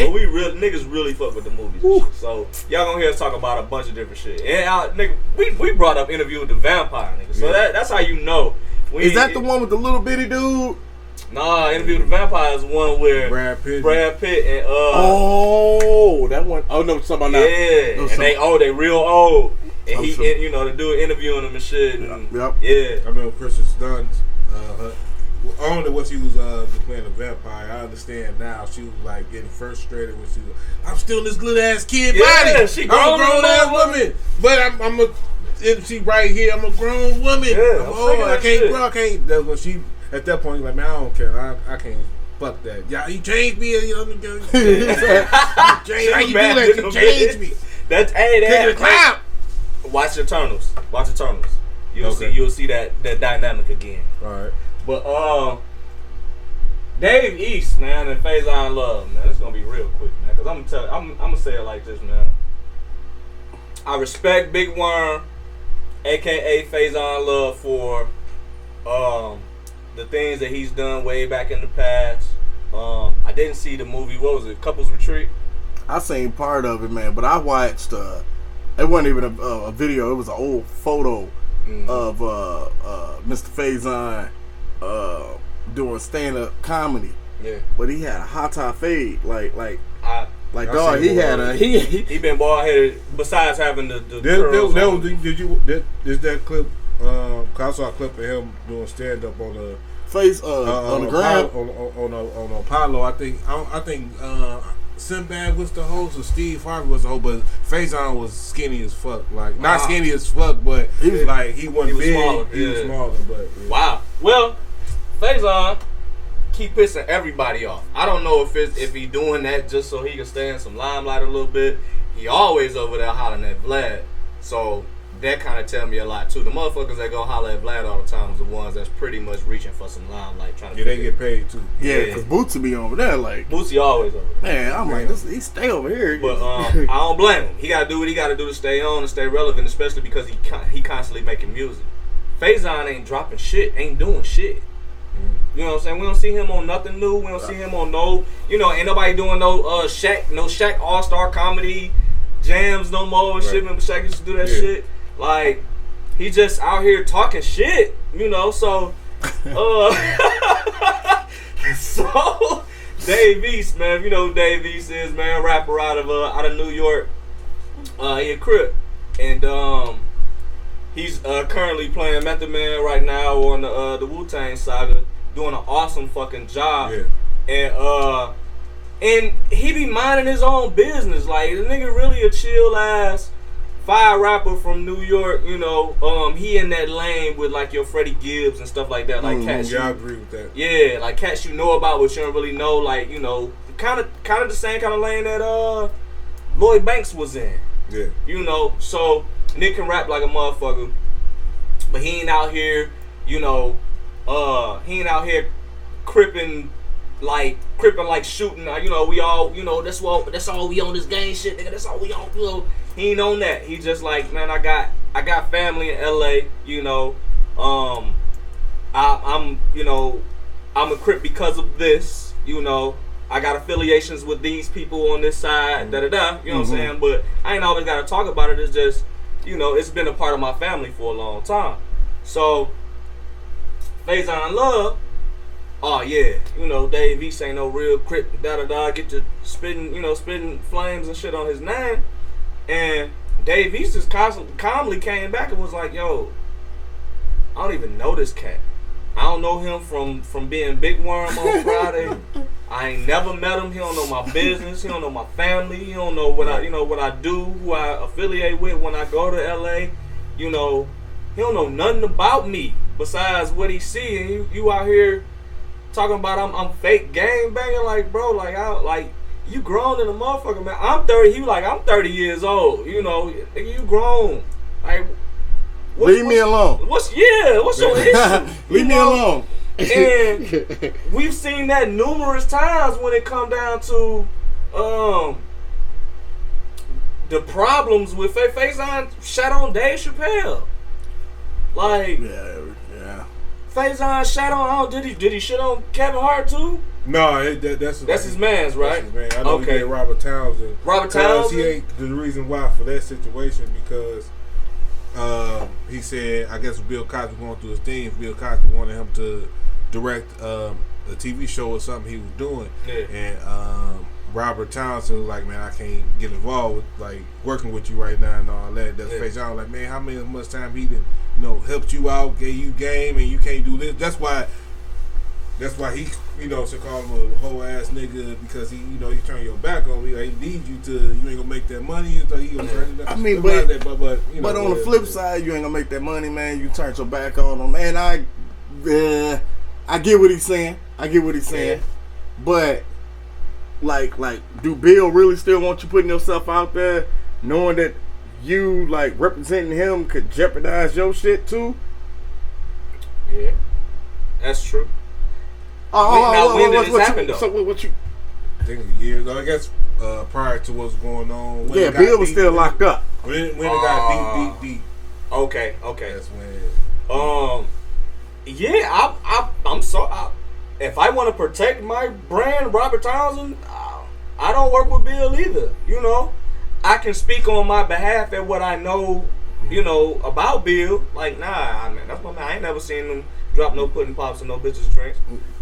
But we real niggas really fuck with the movies and shit. So y'all gonna hear us talk about a bunch of different shit. And nigga, we brought up Interview with the Vampire, nigga. So that's how you know. Is that the one with the little bitty dude? Nah, Interview with the Vampire is one where Brad Pitt and oh, that one. Oh no, what you're talking about now. Yeah, and they real old. And you know, the dude interviewing them and shit. And, yep. Yeah. I remember Kristen Dunst. I don't know what she was playing a vampire. I understand now. She was like getting frustrated when she was. I'm still this little ass kid body. She I'm a grown ass woman, but I'm a. She right here. I'm a grown woman. Yeah, I can't. Bro, I can't. That's when she. At that point, like, man, I don't care. I can't. Fuck that. Yeah, you changed me. You know, you how you do that? You changed me. That's Watch Eternals. You'll see that dynamic again. All right. But Dave East, man, and Faison Love, man, it's gonna be real quick, man. Cause I'm gonna say it like this, man. I respect Big Worm, aka Faison Love, for the things that he's done way back in the past. I didn't see the movie. What was it? Couples Retreat. I seen part of it, man, but I watched. It wasn't even a video. It was an old photo of Mr. Faison doing stand-up comedy. Yeah. But he had a hot top fade, like dog. He been bald headed. Besides having the is that clip? I saw a clip of him doing stand-up on the face on the ground on Apollo. I think Sinbad was the host, or Steve Harvey was the host, but Faison was skinny as fuck. Like, not skinny as fuck, but he was big. Smaller. He was smaller, but yeah. Wow. Well, Faison keep pissing everybody off. I don't know if he doing that just so he can stay in some limelight a little bit. He always over there hollering at Vlad, so that kind of tell me a lot too. The motherfuckers that go holler at Vlad all the time is the ones that's pretty much reaching for some limelight, trying to. Yeah, they get paid too. Yeah, because Bootsy be over there, like Bootsy always over there. Man, I'm like, he stay over here. But I don't blame him. He gotta do what he gotta do to stay on and stay relevant, especially because he constantly making music. Faison ain't dropping shit, ain't doing shit. You know what I'm saying? We don't see him on nothing new. We don't see him on ain't nobody doing no Shaq All-Star comedy jams no more and shit. Remember Shaq used to do that shit? Like, he just out here talking shit, you know, so so Dave East, man, you know who Dave East is, man, rapper out of New York. He a Crip. And he's currently playing Method Man right now on the Wu-Tang Saga, doing an awesome fucking job. Yeah. And he be minding his own business. Like, the nigga really a chill ass fire rapper from New York, you know. He in that lane with like your Freddie Gibbs and stuff like that. Like cats. Yeah, I agree with that. Yeah, like cats you know about but you don't really know. Like, you know, kind of the same kind of lane that Lloyd Banks was in. Yeah. You know, so Nick can rap like a motherfucker, but he ain't out here, you know. He ain't out here cripping like shooting. You know, we all, you know, that's all we on this gang shit, nigga. That's all we on, you know. He ain't on that. He just like, man, I got family in LA, you know. I'm a Crip because of this, you know. I got affiliations with these people on this side, you know what I'm saying? But I ain't always gotta talk about it. It's just, you know, it's been a part of my family for a long time. So Faison Love, oh yeah, you know, Dave East ain't no real Crip, get to spitting flames and shit on his name. And Dave East just calmly came back and was like, yo, I don't even know this cat. I don't know him from being Big Worm on Friday. I ain't never met him. He don't know my business. He don't know my family. He don't know what I do, who I affiliate with when I go to LA. You know, he don't know nothing about me besides what he see. And you out here talking about I'm fake gang banging, like, bro, like you grown in a motherfucker, man. I'm 30. He like, I'm 30 years old. You know, nigga, you grown. Like, leave me alone. What's your issue? Leave me alone. And we've seen that numerous times when it come down to the problems with Faison shot on Dave Chappelle. Like, yeah. Faison shot on. Did he shit on Kevin Hart too? No, that's his man's, right? That's his man. I know he did Robert Townsend. Robert Townsend? He ain't the reason why for that situation because he said, I guess Bill Cosby going through his thing. Bill Cosby wanted him to direct a TV show or something he was doing. Yeah. And Robert Townsend was like, man, I can't get involved with like working with you right now and all that. That's face. I was like, man, how much time he did, helped you out, gave you game, and you can't do this. That's why he, should call him a whole ass nigga because he turned your back on me. Like, he needs you to, you ain't gonna make that money. So he gonna turn it down. I mean, but on the flip side, you ain't gonna make that money, man. You turn your back on him, man. I get what he's saying. Yeah. But like, do Bill really still want you putting yourself out there, knowing that you like representing him could jeopardize your shit too? Yeah, that's true. When did this happen, though? So what you? I think a year ago. I guess prior to what's going on. Yeah, Bill was still locked up. When it got deep. Okay. That's when. Yeah, I'm sorry. If I want to protect my brand, Robert Townsend, I don't work with Bill either. I can speak on my behalf at what I know, about Bill. Like, nah, man, that's my man. I ain't never seen him drop no pudding pops and no bitches drinks.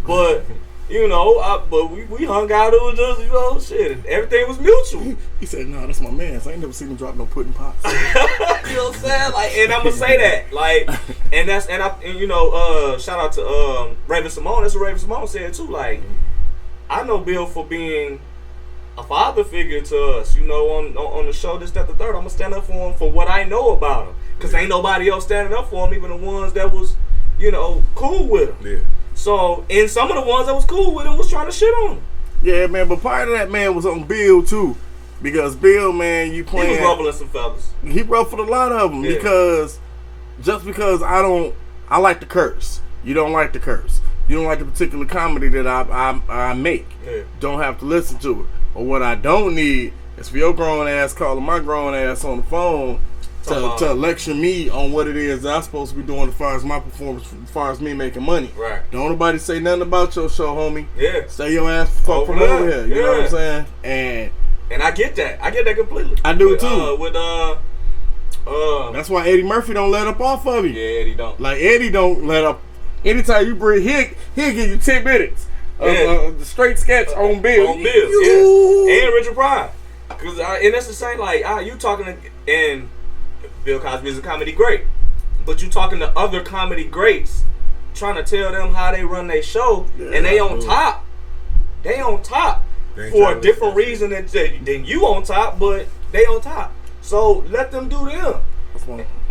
But, but we hung out. It was just, shit. Everything was mutual. He said, no, that's my man. So I ain't never seen him drop no pudding pops. You know what I'm saying? Like, and I'm gonna say that. Like, shout out to Raven Simone. That's what Raven Simone said too. Like, I know Bill for being a father figure to us. On the show, this, that, the third. I'm gonna stand up for him for what I know about him. Cause ain't nobody else standing up for him, even the ones that was, cool with him. Yeah. So, and some of the ones that was cool with him was trying to shit on him. Yeah, man, but part of that, man, was on Bill, too. Because Bill, man, you playing... He was ruffling some fellas. He ruffled a lot of them. Yeah. Because, just because I like to curse. You don't like to curse. You don't like the particular comedy that I make. Yeah. Don't have to listen to it. But what I don't need is for your grown ass calling my grown ass on the phone to lecture me on what it is that I'm supposed to be doing as far as my performance, as far as me making money. Right. Don't nobody say nothing about your show, homie. Yeah. Stay your ass fuck from over here. You know what I'm saying? And I get that. I get that completely. I do too. That's why Eddie Murphy don't let up off of you. Yeah, Eddie don't. Like, Eddie don't let up. Anytime you bring, he'll give you 10 minutes of the straight sketch on Bill. On Bill, yes. And Richard Pryor. And that's the same, like, you talking to, and Bill Cosby is a comedy great, but you talking to other comedy greats, trying to tell them how they run their show, and they on top. They on top for a different reason than you on top, but they on top. So let them do them.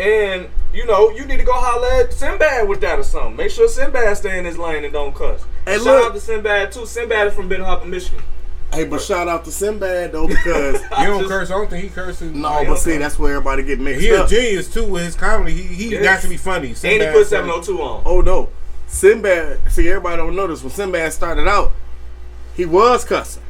And you need to go holler at Sinbad with that or something. Make sure Sinbad stay in his lane and don't cuss. Hey, shout out to Sinbad too. Sinbad is from Benton Harbor, Michigan. Hey, but shout out to Sinbad though, because you don't curse. I don't think he curses. No, but see, that's where everybody get mixed up. He a genius too with his comedy. He got to be funny. Sinbad, and he put 702 on. Oh no, Sinbad. See, everybody don't know this. When Sinbad started out, he was cussing.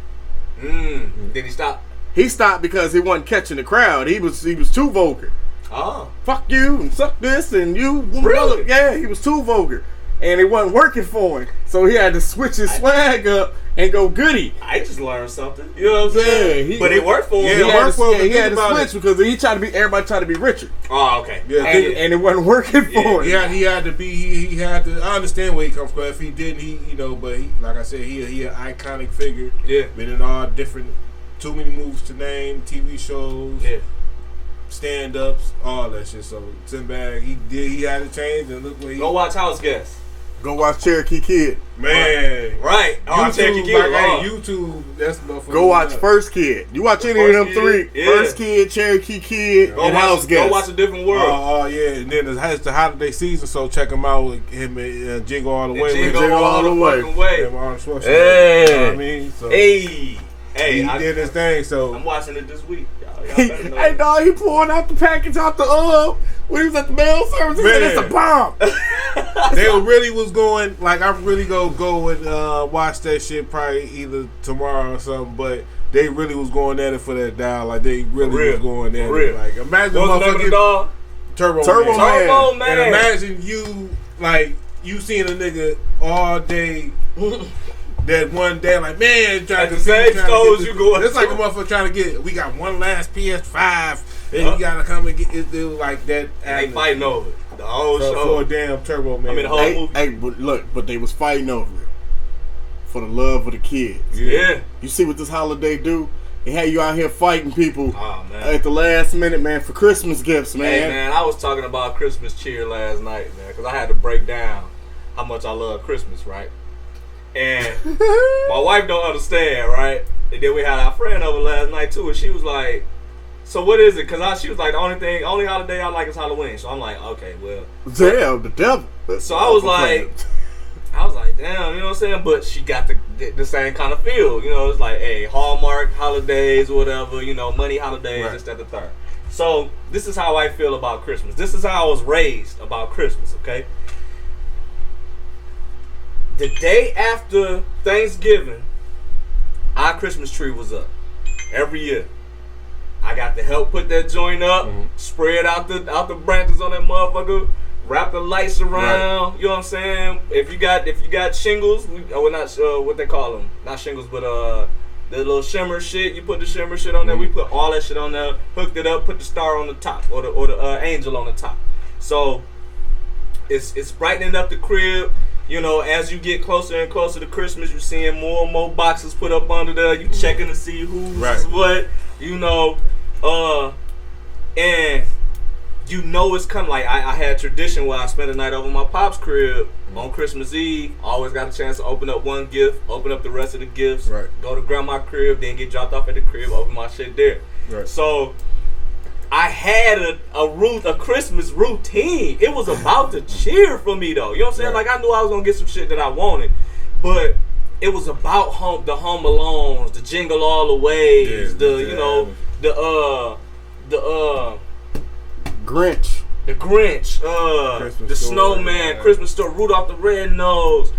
Did he stop? He stopped because he wasn't catching the crowd. He was too vulgar. Oh. Fuck you and suck this and you. Really? Yeah, he was too vulgar. And it wasn't working for him. So he had to switch his swag up and go goody. I just learned something. You know what I'm saying? Yeah, but it worked for him. Yeah, it worked for him. He had to switch because he tried to be, everybody tried to be Richard. Oh, okay. Yeah, and it wasn't working for him. He had to be, he had to, I understand where he comes from. If he didn't, but like I said, he an iconic figure. Yeah. Been in all different, too many movies to name, TV shows. Yeah. Stand-ups, all that shit. So Sinbad, he had to change, and look where he. Go watch House Guest. Go watch Cherokee Kid. Man, right? Cherokee Kid. YouTube. That's go watch First Kid. You watch any of them three? Yeah. First Kid, Cherokee Kid, and House Guest. Go watch A Different World. Oh yeah, and then it's the holiday season, so check him out with him and Jingle All the Way. Jingle all the way. Hey, you know what I mean? So, hey, he did his thing. So I'm watching it this week. Hey dog, he pulling out the package out the When he was at the mail service, he said it's a bomb. They really was going, like, I'm really going to go and watch that shit probably either tomorrow or something, but they really was going at it for that dial. Like, they really was going at it. Like, imagine what's the name of the dog? Turbo Man. And imagine you, like, you seeing a nigga all day, that one day, like, man, trying to same stores you going. It's like a motherfucker trying to get, we got one last PS5, and you gotta come and get it, like that. They fighting over it. The whole show. For a damn Turbo Man. I mean, the whole movie. Hey, but look, but they was fighting over it for the love of the kids. Yeah. You see what this holiday do? It had you out here fighting people man. at the last minute, man, for Christmas gifts, man. Hey, man, I was talking about Christmas cheer last night, man, because I had to break down how much I love Christmas, right? And my wife don't understand, right? And then we had our friend over last night, too, and she was like, so what is it? Because she was like, the only holiday I like is Halloween. So I'm like, okay, well. Damn, the devil. So I was like, damn, you know what I'm saying? But she got the same kind of feel. You know, it's like, hey, Hallmark holidays or whatever, you know, money holidays, this, that, the third. So this is how I feel about Christmas. This is how I was raised about Christmas, okay? The day after Thanksgiving, our Christmas tree was up every year. I got to help put that joint up, spread out the branches on that motherfucker, wrap the lights around. You know what I'm saying? If you got shingles, what they call them? Not shingles, but the little shimmer shit. You put the shimmer shit on there. We put all that shit on there, hooked it up, put the star on the top or the angel on the top. So it's brightening up the crib. You know, as you get closer and closer to Christmas, you're seeing more and more boxes put up under there. You checking to see who's what. You know, and you know it's coming. Like I had a tradition where I spent the night over my pop's crib on Christmas Eve. Always got a chance to open up one gift, open up the rest of the gifts, go to grandma's crib, then get dropped off at the crib, open my shit there. So I had a Christmas routine. It was about to cheer for me though. You know what I'm saying? Like I knew I was gonna get some shit that I wanted, but it was about the Home Alones, the Jingle All the Ways, the Grinch, the Snowman, Christmas Story, Rudolph the Red-Nosed,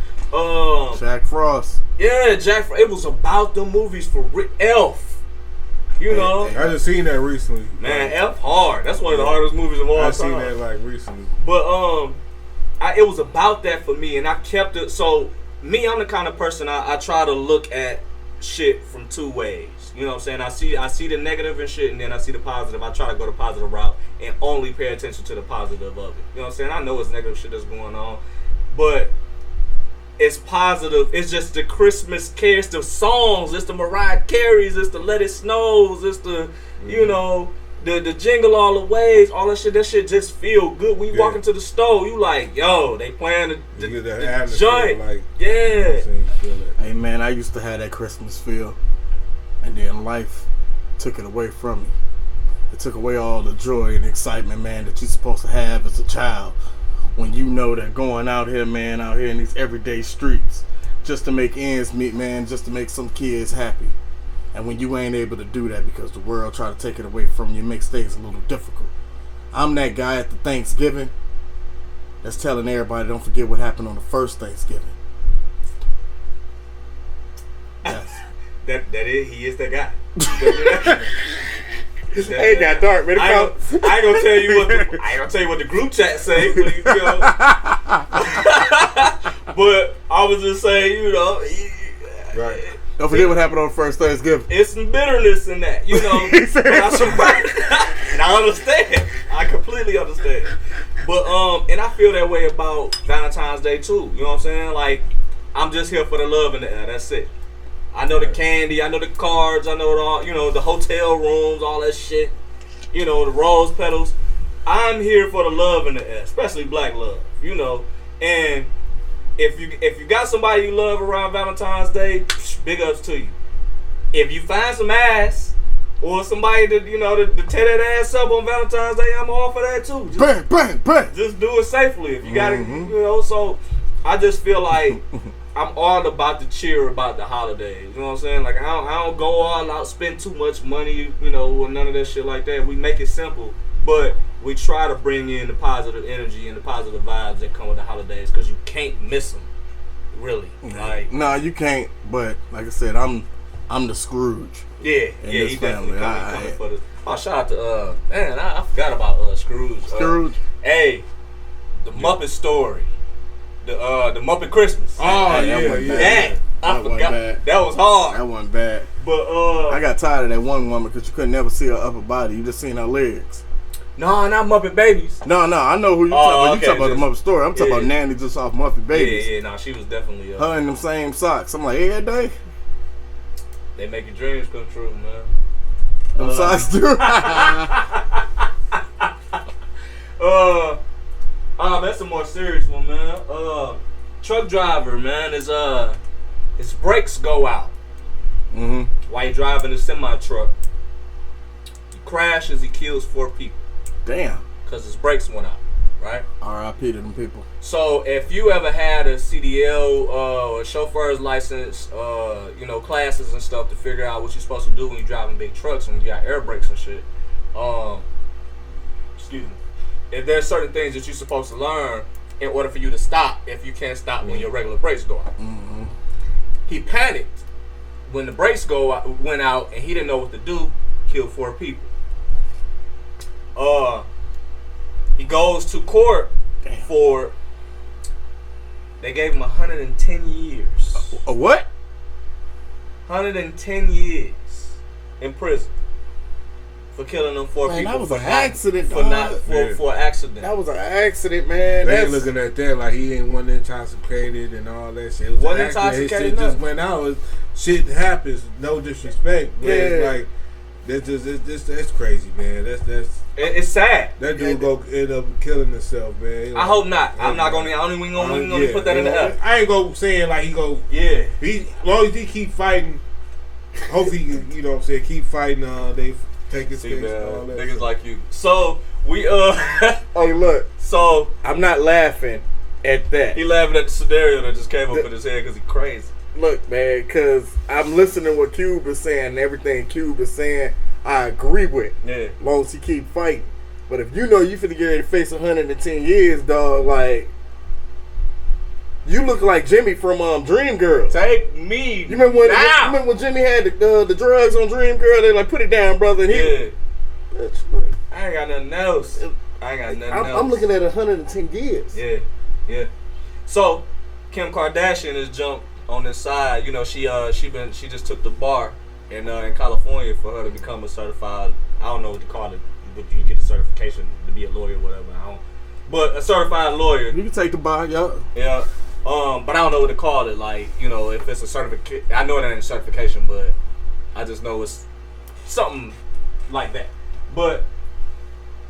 Jack Frost. Yeah, Jack Frost. It was about the movies for Elf. You know, I just seen that recently. Man, Elf hard. That's one of the hardest movies of all time. I seen that like recently. But it was about that for me, and I kept it. So me, I'm the kind of person I try to look at shit from two ways. You know what I'm saying? I see the negative and shit, and then I see the positive. I try to go the positive route and only pay attention to the positive of it. You know what I'm saying? I know it's negative shit that's going on, but it's positive. It's just the Christmas cares, the songs, it's the Mariah Careys, it's the Let It Snows, it's the, you know, the Jingle All the Ways, all that shit just feel good. When you walk into the store, you like, yo, they playing the joint. Like, Hey man, I used to have that Christmas feel, and then life took it away from me. It took away all the joy and excitement, man, that you're supposed to have as a child. When you know that going out here, man, out here in these everyday streets, just to make ends meet, man, just to make some kids happy. And when you ain't able to do that because the world try to take it away from you, it makes things a little difficult. I'm that guy at the Thanksgiving that's telling everybody don't forget what happened on the first Thanksgiving. Yes. He is that guy. Ain't that dark, man. I ain't gonna tell you what the group chat say, but, you know. But I was just saying, you know, don't forget what happened on the first Thanksgiving. It's some bitterness in that, you know. And I understand. I completely understand. But and I feel that way about Valentine's Day too. You know what I'm saying? Like, I'm just here for the love in the air. That's it. I know the candy, I know the cards, I know it all, you know, the hotel rooms, all that shit, you know, the rose petals. I'm here for the love in the air, especially black love, you know. And if you got somebody you love around Valentine's Day, big ups to you. If you find some ass or somebody that, you know, to tear that ass up on Valentine's Day, I'm all for that too. Just, just do it safely. If you got to, you know, so I just feel like I'm all about the cheer about the holidays. You know what I'm saying? Like, I don't go all out, spend too much money, you know, or none of that shit like that. We make it simple, But we try to bring in the positive energy and the positive vibes that come with the holidays because you can't miss them. Really, like no, you can't. But like I said, I'm the Scrooge. Yeah, in yeah, this he family. definitely coming for this. Oh, shout out to man, I forgot about Scrooge. Scrooge. Hey, the Muppet Story, the Muppet Christmas. Oh Hey, yeah, that wasn't yeah. bad. I That wasn't forgot. bad. That was hard. That wasn't bad. But I got tired of that one woman because you couldn't never see her upper body. You just seen her legs. no, not Muppet Babies. No, I know who you talking about. You okay, talking about the Muppet Story. I'm talking yeah. about Nanny just off Muppet Babies. Yeah, no, she was definitely. Her in them same socks. I'm like, every day. They make your dreams come true, man. Them socks do. That's a more serious one, man. Truck driver, man, his brakes go out while he driving a semi truck. He crashes. He kills 4 people Damn. because his brakes went out. Right. R.I.P. to them people. So if you ever had a CDL or a chauffeur's license, classes and stuff to figure out what you're supposed to do when you're driving big trucks and you got air brakes and shit. Excuse me. If there's certain things that you're supposed to learn in order for you to stop if you can't stop when your regular brakes go out. He panicked when the brakes went out and he didn't know what to do. Killed 4 people. He goes to court for. They gave him 110 years. A what? 110 years in prison for killing them 4 Man, people. that was for an not- accident, For dog. not for accident. That was an accident, man. They ain't looking at that like he ain't one intoxicated and all that shit. It was Wasn't an accident. His intoxicated, shit just no. went out. Shit happens. No disrespect. But Yeah. it's like that's crazy, man. It's sad. That dude go end up killing himself, man. I hope not. I'm not gonna. I don't even gonna put that in the air. I ain't go saying like he go. Yeah. As long as he keep fighting, hopefully you know what I'm saying. Keep fighting. They take his See, things man, and all that. niggas like you. So we Hey, look. So I'm not laughing at that. he laughing at the scenario that just came up in his head because he crazy. Look, man, because I'm listening to what Cube is saying and everything Cube is saying, I agree with. Yeah. As long as he keep fighting. But if you know you finna get ready to face 110 years, dog, like, you look like Jimmy from Dreamgirls. Take me. You remember when? now. You remember when Jimmy had the drugs on Dreamgirl? They like put it down, brother. And he, Yeah. bitch, look, I ain't got nothing else. I ain't got nothing else. I'm looking at 110 years. Yeah. Yeah. So Kim Kardashian has jumped on this side. You know, she just took the bar in California for her to become a certified. I don't know what to call it, but you get a certification to be a lawyer, or whatever. But a certified lawyer. You can take the bar, yo. Yeah. But I don't know what to call it. Like, you know, if it's a certificate, I know it ain't a certification, but I just know it's something like that. But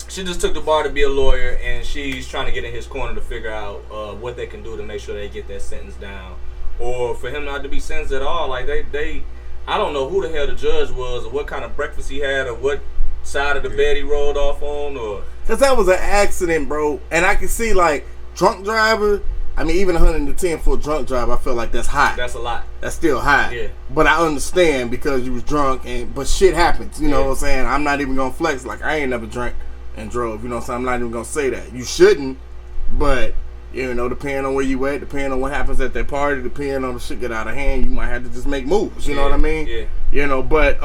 she just took the bar to be a lawyer, and she's trying to get in his corner to figure out what they can do to make sure they get that sentence down, or for him not to be sentenced at all. Like they I don't know who the hell the judge was, or what kind of breakfast he had, or what side of the bed he rolled off on, or Cause that was an accident, bro. And I can see like drunk driver. I mean, even 110 for a drunk driver, I feel like that's high. that's a lot. That's still high. Yeah. But I understand because you was drunk, but shit happens. You know what I'm saying? I'm not even gonna flex like I ain't never drank and drove. You know what I'm saying? I'm not even gonna say that. You shouldn't, but you know, depending on where you at, depending on what happens at that party, depending on the shit get out of hand, you might have to just make moves. You know what I mean? Yeah. You know, but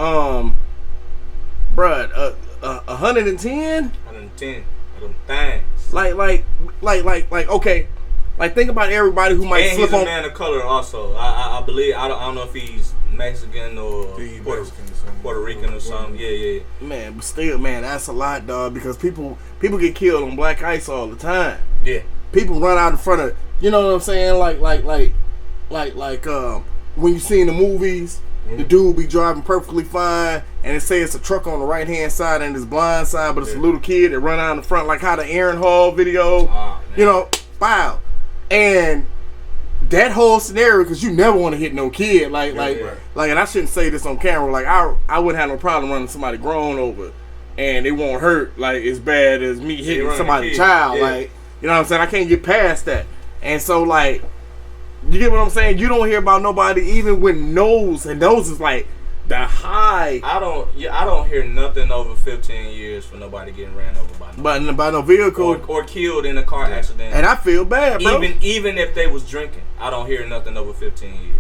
bruh, 110. 110 of them things. Like, okay. Like, think about everybody who might And slip he's a on. man of color also. I believe, I don't know if he's Mexican or Puerto Rican or something. Yeah. Man, but still, man, that's a lot, dog. Because people get killed on black ice all the time. Yeah. People run out in front of, you know what I'm saying? Like, when you see in the movies, the dude be driving perfectly fine, and it say it's a truck on the right hand side and it's blind side, but it's a little kid that run out in the front, like how the Aaron Hall video, you know, wow. And that whole scenario, because you never want to hit no kid, like, and I shouldn't say this on camera, like I wouldn't have no problem running somebody grown over, and it won't hurt like as bad as me hitting somebody's child, like, you know what I'm saying? I can't get past that, and so like, you get what I'm saying? You don't hear about nobody even with nose, and nose is like the high. I don't hear nothing over 15 years for nobody getting ran over by no vehicle or killed in a car accident. And I feel bad, bro. Even if they was drinking, I don't hear nothing over 15 years.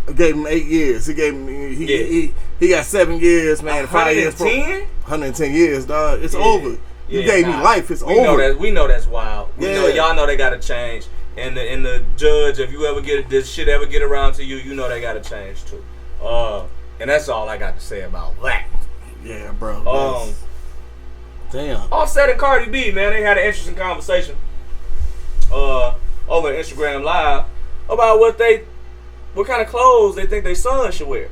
I gave him 8 years. He gave me he got 7 years, man. 5 years. 110 years, dog. It's over. You gave me life. It's over. We know that's wild. Y'all know they gotta change. And the judge, if you ever this shit ever get around to you, you know they gotta change too. And that's all I got to say about that. Yeah, bro. Damn. Offset and Cardi B, man, they had an interesting conversation over Instagram Live about what kind of clothes they think their son should wear.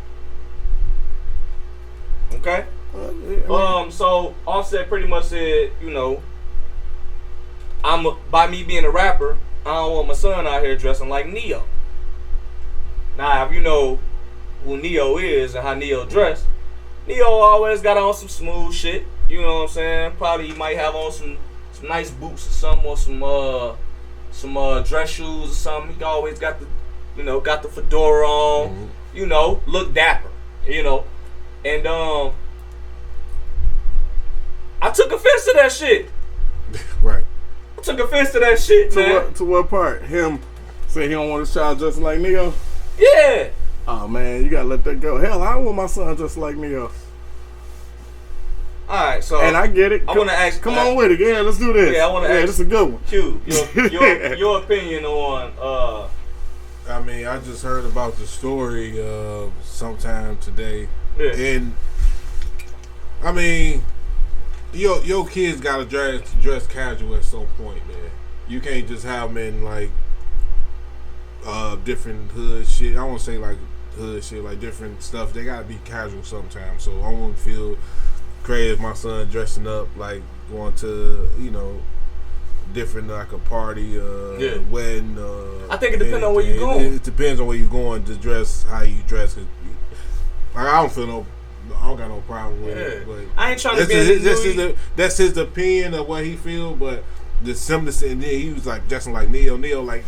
Okay? So Offset pretty much said, by me being a rapper, I don't want my son out here dressing like Neo. Now, if you know who Neo is and how Neo dress, Neo always got on some smooth shit. You know what I'm saying? Probably he might have on some nice boots or something, or some dress shoes or something. He always got the fedora on. Mm-hmm. Look dapper. And I took offense to that shit. Right. I took offense to that shit, man. To what part? Him say he don't want his child dressing like Neo? Yeah. Oh man, you gotta let that go. Hell, I want my son just like Neo. All right, so and I get it. I want to ask. Come on with it. Yeah, let's do this. Yeah, I want to ask. This is a good one. Q, your opinion on. I mean, I just heard about the story sometime today, and I mean, your kids gotta dress casual at some point, man. You can't just have them in like different hood shit. I won't say like hood shit, like different stuff. They gotta be casual sometimes. So I won't feel crazy if my son dressing up like going to different, like a party, wedding. I think it depends on where you're going. It depends on where you're going to dress, how you dress. Like I don't got no problem with it. But I ain't trying to be. That's his opinion of what he feel, but the simplest, and then he was like dressing like Neo, like.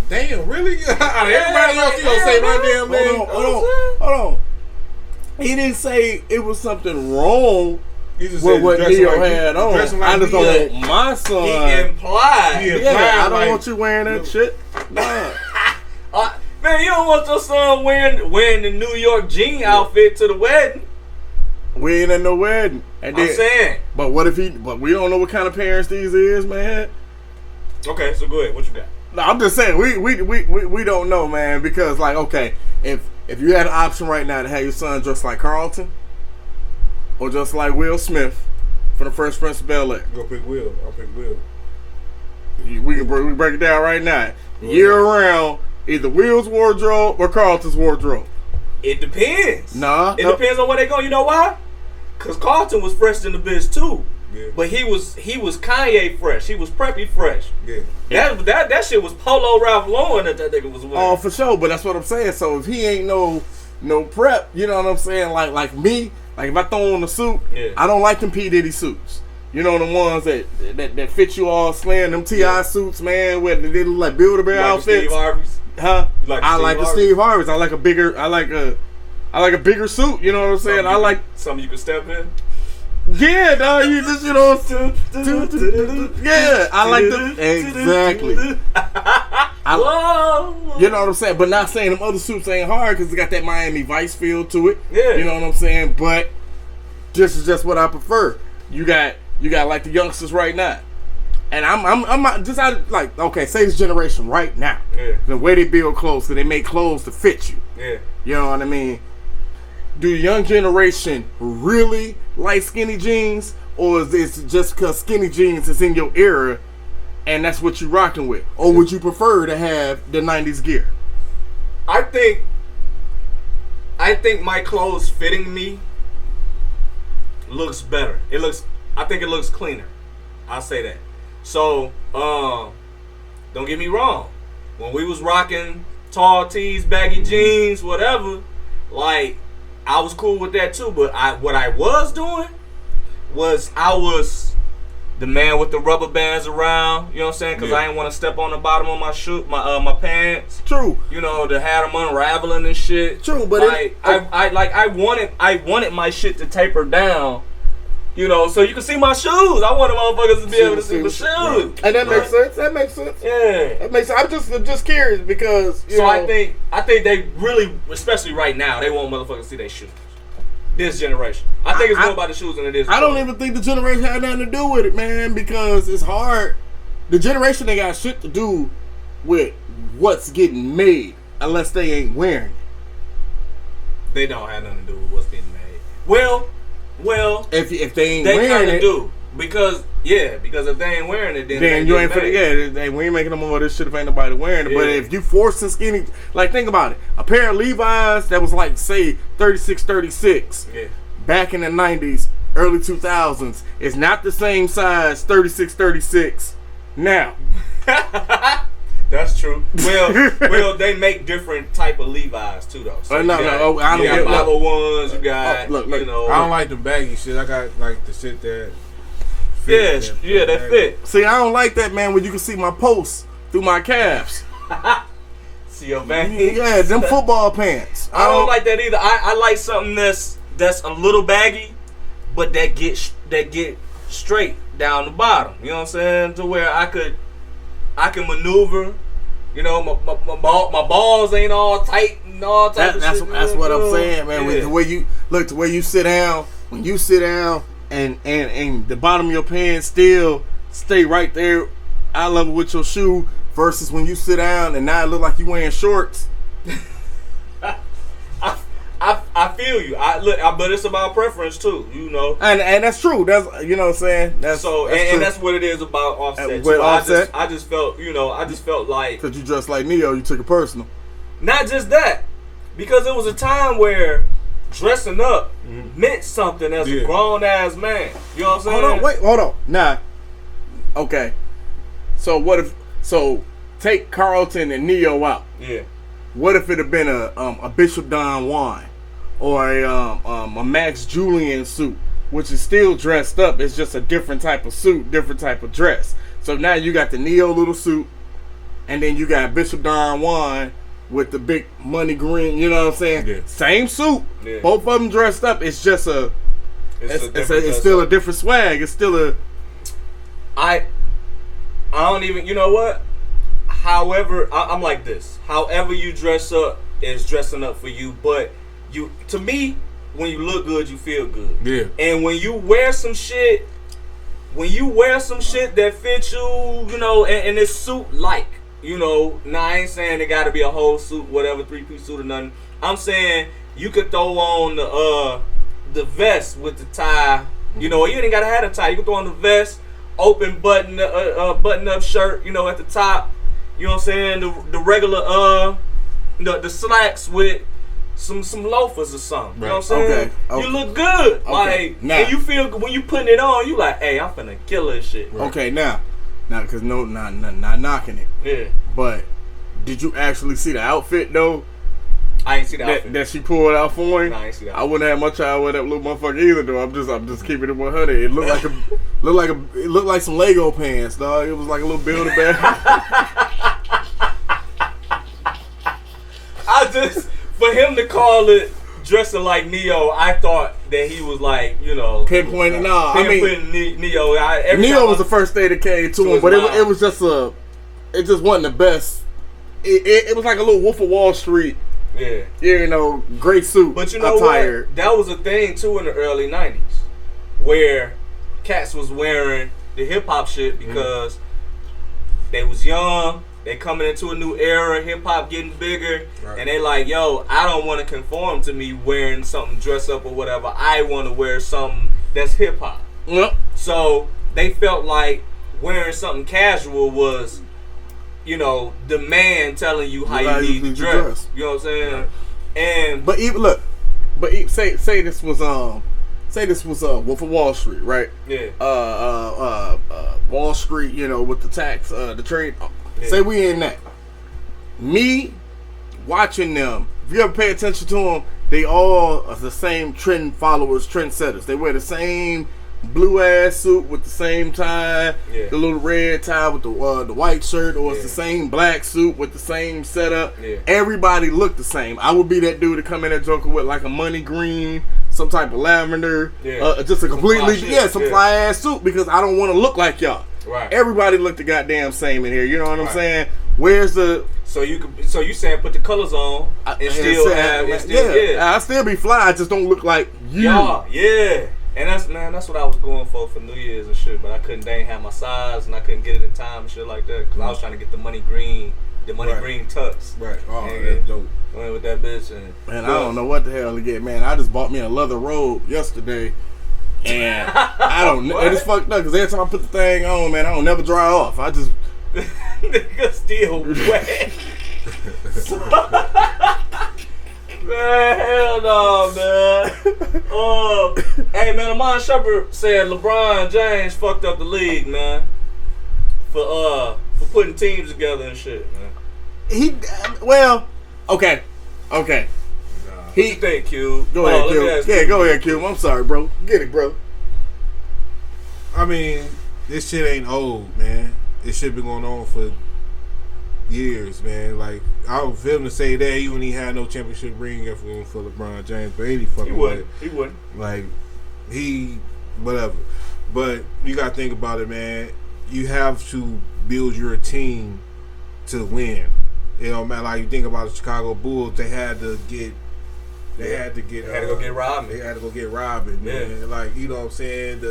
Damn, really? Everybody else, you gonna say my damn name? Hold on. He didn't say it was something wrong with what Neo had on. I just don't want my son. He implied. I don't want you wearing that shit. Nah. Man, you don't want your son wearing the New York jean outfit to the wedding. We ain't at no wedding. And then, I'm saying. But what if but we don't know what kind of parents these is, man. Okay, so go ahead. What you got? No, I'm just saying we don't know, man, because like, okay, if you had an option right now to have your son dressed like Carlton or just like Will Smith for the Fresh Prince of Bel-Air. Go pick Will. I'll pick Will. We can break it down right now. Year round, either Will's wardrobe or Carlton's wardrobe. It depends. It depends on where they go. You know why? Because Carlton was fresh in the biz too. Yeah. But he was Kanye fresh. He was preppy fresh. Yeah. That shit was Polo Ralph Lauren that nigga was wearing. Oh, for sure. But that's what I'm saying. So if he ain't no prep, you know what I'm saying? Like me, like if I throw on a suit, I don't like them P Diddy suits. You know, the ones that fit you all slam, them T.I. suits, man, where they look like Build-A-Bear outfits. Steve Harvey's? Huh? I like the Steve Harvey's. I like a bigger suit. You know what I'm saying? I like something you can step in. Yeah, dog. You just yeah. I like them exactly. You know what I'm saying? But not saying them other suits ain't hard because it got that Miami Vice feel to it. Yeah. You know what I'm saying? But this is just what I prefer. You got like the youngsters right now. And I'm not just out like, okay, say this generation right now. Yeah. The way they build clothes, because they make clothes to fit you. Yeah. You know what I mean? Do the young generation really like skinny jeans, or is this just because skinny jeans is in your era and that's what you rocking with? Or would you prefer to have the 90s gear? I think my clothes fitting me looks better. I think it looks cleaner. I'll say that. So, don't get me wrong. When we was rocking tall tees, baggy jeans, whatever, like, I was cool with that too. But what I was doing was I was the man with the rubber bands around. You know what I'm saying? Because I ain't want to step on the bottom of my pants. True. You know, to have them unraveling and shit. True, but like, I wanted my shit to taper down. You know, so you can see my shoes. I wanted motherfuckers to be able to see my shoes. And that makes sense. That makes sense. Yeah. That makes sense. I'm just curious because you know, I think they really, especially right now, they want motherfuckers to see their shoes. This generation. I think it's more about the shoes than it is. I don't even think the generation had nothing to do with it, man, because it's hard. The generation they got shit to do with what's getting made unless they ain't wearing it. They don't have nothing to do with what's getting made. Well, if they ain't they wearing kinda it, do because if they ain't wearing it, then you ain't finna. Yeah, we ain't making no more of this shit if ain't nobody wearing it. Yeah. But if you forcing skinny, like think about it, a pair of Levi's that was like say 36, back in the 90s, early 2000s, is not the same size 36 now. That's true. Well, they make different type of Levi's too, though. So I don't get 501s. You got, look, you know. I don't like the baggy shit. I got like the shit that fit. That fit. See, I don't like that, man. When you can see my posts through my calves. See your back. Yeah, them football pants. I don't like that either. I like something that's a little baggy, but that get straight down the bottom. You know what I'm saying? To where I can maneuver. You know, my balls ain't all tight and all type of shit. That's what I'm saying, man. Yeah. The way you sit down, when you sit down and the bottom of your pants still stay right there eye level with your shoe versus when you sit down and now it look like you wearing shorts. I feel you. But it's about preference too, you know. And that's true. That's you know what I'm saying. That's what it is about Offset. Too. Offset. I just felt like because you dressed like Neo, you took it personal. Not just that, because it was a time where dressing up meant something as a grown ass man. You know what I'm saying? Hold on. Nah. Okay. So take Carlton and Neo out. Yeah. What if it had been a Bishop Don Juan or a Max Julian suit, which is still dressed up? It's just a different type of suit, different type of dress. So now you got the Neo little suit, and then you got Bishop Don Juan with the big money green. You know what I'm saying? Yeah. Same suit, both of them dressed up. It's just it's still a different swag. It's still a. I don't even. You know what? However, I'm like this. However you dress up is dressing up for you. But to me, when you look good, you feel good. Yeah. And when you wear some shit that fits you, you know, and it's suit-like, you know. Now, I ain't saying it got to be a whole suit, whatever, 3-piece suit or nothing. I'm saying you could throw on the vest with the tie. You know, you ain't got to have a tie. You can throw on the vest, open button-up shirt, you know, at the top. You know what I'm saying? The regular the slacks with some loafers or something. You know what I'm saying? Okay. You look good. Okay. Like now, and you feel when you putting it on, you like, hey, I'm finna kill this shit. Right. Okay, now because not knocking it. Yeah. But did you actually see the outfit though? I ain't see the outfit that she pulled out for him. No, I ain't see that. I wouldn't have much child with that little motherfucker either though. I'm just keeping it 100. It looked like some Lego pants, dog. It was like a little builder bag. For him to call it dressing like Neo, I thought that he was like, you know, pinpointing. Neo. Neo was the first thing that came to him, but it was just it just wasn't the best. It was like a little Wolf of Wall Street. Yeah. You know, gray suit. But you know attire. What? That was a thing too in the early 90s, where cats was wearing the hip hop shit because they was young. They coming into a new era, hip hop getting bigger, and they like, yo, I don't want to conform to me wearing something dress up or whatever. I want to wear something that's hip hop. Yep. So they felt like wearing something casual was, you know, the man telling you how you need to dress. You know what I'm saying? Right. And but even look, say this was Wolf of Wall Street, right? Yeah. Wall Street, you know, with the tax, the trade. Yeah. Say we in that. Me watching them, if you ever pay attention to them, they all are the same trend followers, trend setters. They wear the same blue ass suit with the same tie, Yeah. the little red tie with the white shirt, or it's Yeah. the same black suit with the same setup. Yeah. Everybody looked the same. I would be that dude to come in that Joker with like a money green, some type of lavender, Yeah. just a completely some yeah. fly ass suit because I don't want to look like y'all. Right. Everybody looked the goddamn same in here. You know what I'm Right. saying? Where's the So you saying put the colors on and still I still be fly. I just don't look like you. Yeah. And that's what I was going for New Year's and shit. But they ain't have my size and I couldn't get it in time and shit like that. Because I was trying to get the money green tux. Right. Oh, and that's dope. Went with that bitch and Man, I don't know what the hell to get, man. I just bought me a leather robe yesterday. And I don't know. It's fucked up because every time I put the thing on, man, I don't never dry off. I just. nigga still wet. Man, hell no, man. Hey, man, Amon Shepard said LeBron James fucked up the league, man. For putting teams together and shit, man. Okay. What you think, Cube? Go ahead, Cube. Yeah, go ahead, Cube. I'm sorry, bro. Get it, bro. I mean, this shit ain't old, man. This shit been going on for years, man. Like, I would feel him to say that even when he had no championship ring for LeBron James, but any fucking way. He wouldn't. Like, whatever. But you gotta think about it, man. You have to build your team to win. You know, man, like you think about the Chicago Bulls, they had to go get Robin. They had to go get Robin, man. Yeah. Like, you know what I'm saying?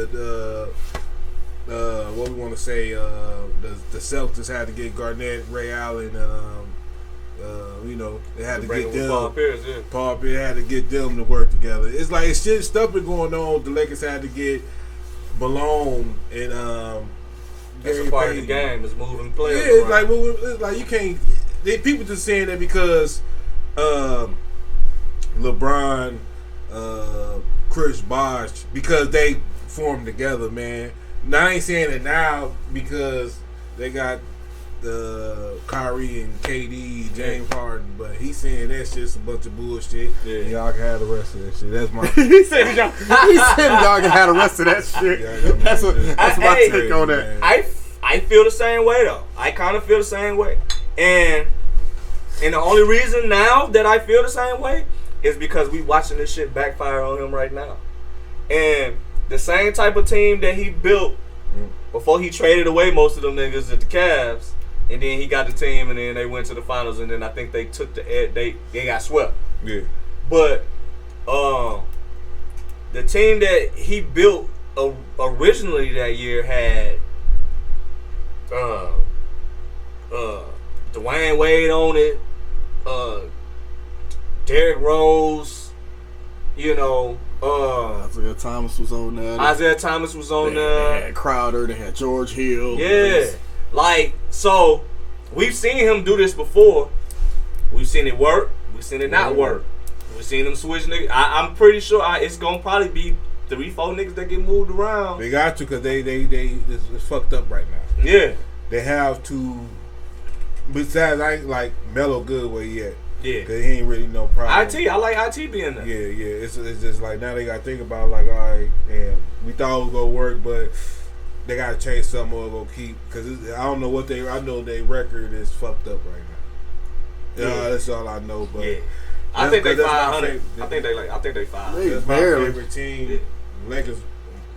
What we want to say? The Celtics had to get Garnett, Ray Allen, you know, they had to get them. Paul Pierce had to get them to work together. It's like it's just stuff been going on. The Lakers had to get Malone and that's a part of the game. Is moving players. Yeah, it's like moving. It's like you can't. People just saying that because LeBron, Chris Bosh, because they formed together, man. Now I ain't saying it now because they got Kyrie and KD, James Harden, but he's saying that's just a bunch of bullshit. Yeah. And y'all can have the rest of that shit. That's my. he said y'all can have the rest of that shit. Yeah, that's my take on that. I feel the same way though. I kind of feel the same way, and the only reason now that I feel the same way is because we watching this shit backfire on him right now, and the same type of team that he built before he traded away most of them niggas at the Cavs, and then he got the team, and then they went to the finals, and then I think they took they got swept. Yeah. But the team that he built originally that year had Dwayne Wade on it, Derrick Rose, you know. Isaiah Thomas was on there. They had Crowder. They had George Hill. Yeah. Like, so, we've seen him do this before. We've seen it work. We've seen it not work. We've seen him switch niggas. I'm pretty sure it's going to probably be 3-4 niggas that get moved around. They got to because it's fucked up right now. Yeah. They have to. Besides, I ain't like Melo good where he at. Yeah. Because he ain't really no problem. I like IT being there. Yeah. It's just like now they got to think about like, all right, damn, we thought it was going to work, but they got to change something or it's going to keep. Because I don't know what I know their record is fucked up right now. Yeah. That's all I know. But yeah. I think they 500. I think they 500. That's my favorite team. Yeah. Lakers,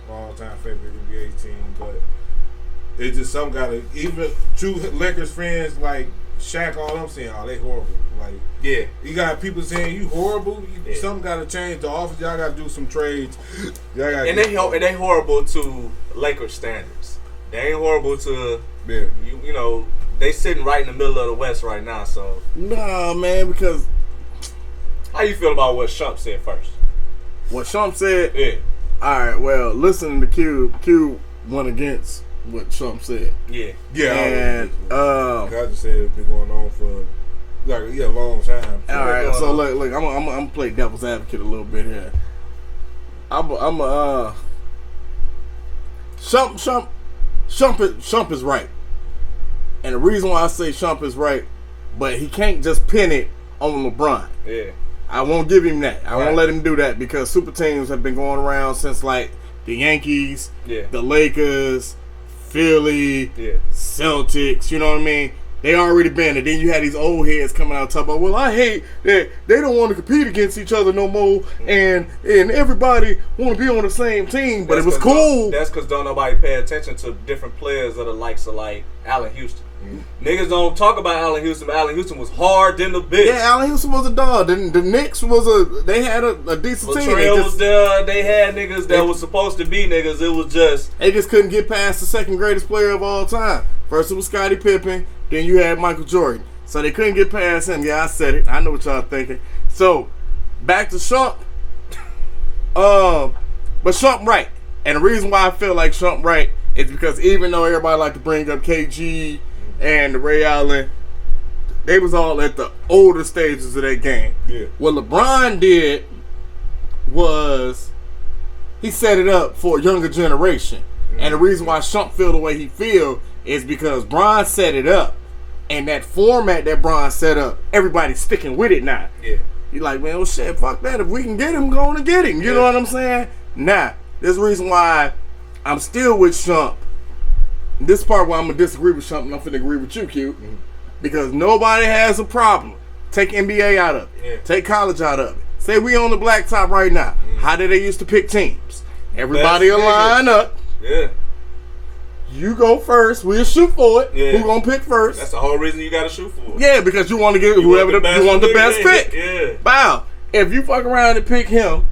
all-time favorite NBA team, but it's just some gotta, even true Lakers fans like Shaq, all I'm saying, they horrible. Like, yeah, you got people saying you horrible. Something gotta change. The office, y'all gotta do some trades. And they horrible to Lakers standards. They ain't horrible to you know. They sitting right in the middle of the West right now. So nah, man, because how you feel about what Shump said first? What Shump said? Yeah. All right. Well, listening to Cube went against what Shump said. Yeah. And I just said it's been going on for like a long time. All right. So look, I'm gonna play devil's advocate a little bit here. Shump is right, and the reason why I say Shump is right, but he can't just pin it on LeBron. Yeah. I won't give him that. I won't let him do that because super teams have been going around since like the Yankees, Yeah. the Lakers, Philly, Yeah. Celtics, you know what I mean? They already been it. Then you had these old heads coming out talking about, well, I hate that they don't want to compete against each other no more, and everybody want to be on the same team. But it was cool. That's because don't nobody pay attention to different players of the likes of like Allen Houston. Niggas don't talk about Allen Houston, but Allen Houston was hard than the bitch. Yeah, Allen Houston was a dog. The Knicks they had a decent team. Latrell was there. They had niggas that was supposed to be niggas. It was just they just couldn't get past the second greatest player of all time. First it was Scottie Pippen, then you had Michael Jordan. So they couldn't get past him. Yeah, I said it. I know what y'all thinking. So back to Shump. But Shump right. And the reason why I feel like Shump right is because even though everybody like to bring up KG and Ray Allen, they was all at the older stages of that game. Yeah. What LeBron did was he set it up for a younger generation. And the reason why Shump feel the way he feel is because Bron set it up. And that format that Bron set up, everybody's sticking with it now. yeah. You like, man, well, shit, fuck that. If we can get him, go on and get him. You know what I'm saying? Nah, there's a reason why I'm still with Shump. This part where I'm going to disagree with Shump and I'm finna agree with you, Q. Because nobody has a problem. Take NBA out of it. Yeah. Take college out of it. Say we on the blacktop right now. How did they used to pick teams? Everybody will line up. Yeah. You go first. We'll shoot for it. Yeah. Who gonna pick first? That's the whole reason you got to shoot for it. Yeah, because you want to get whoever you want the best pick. Yeah. Wow. If you fuck around and pick him,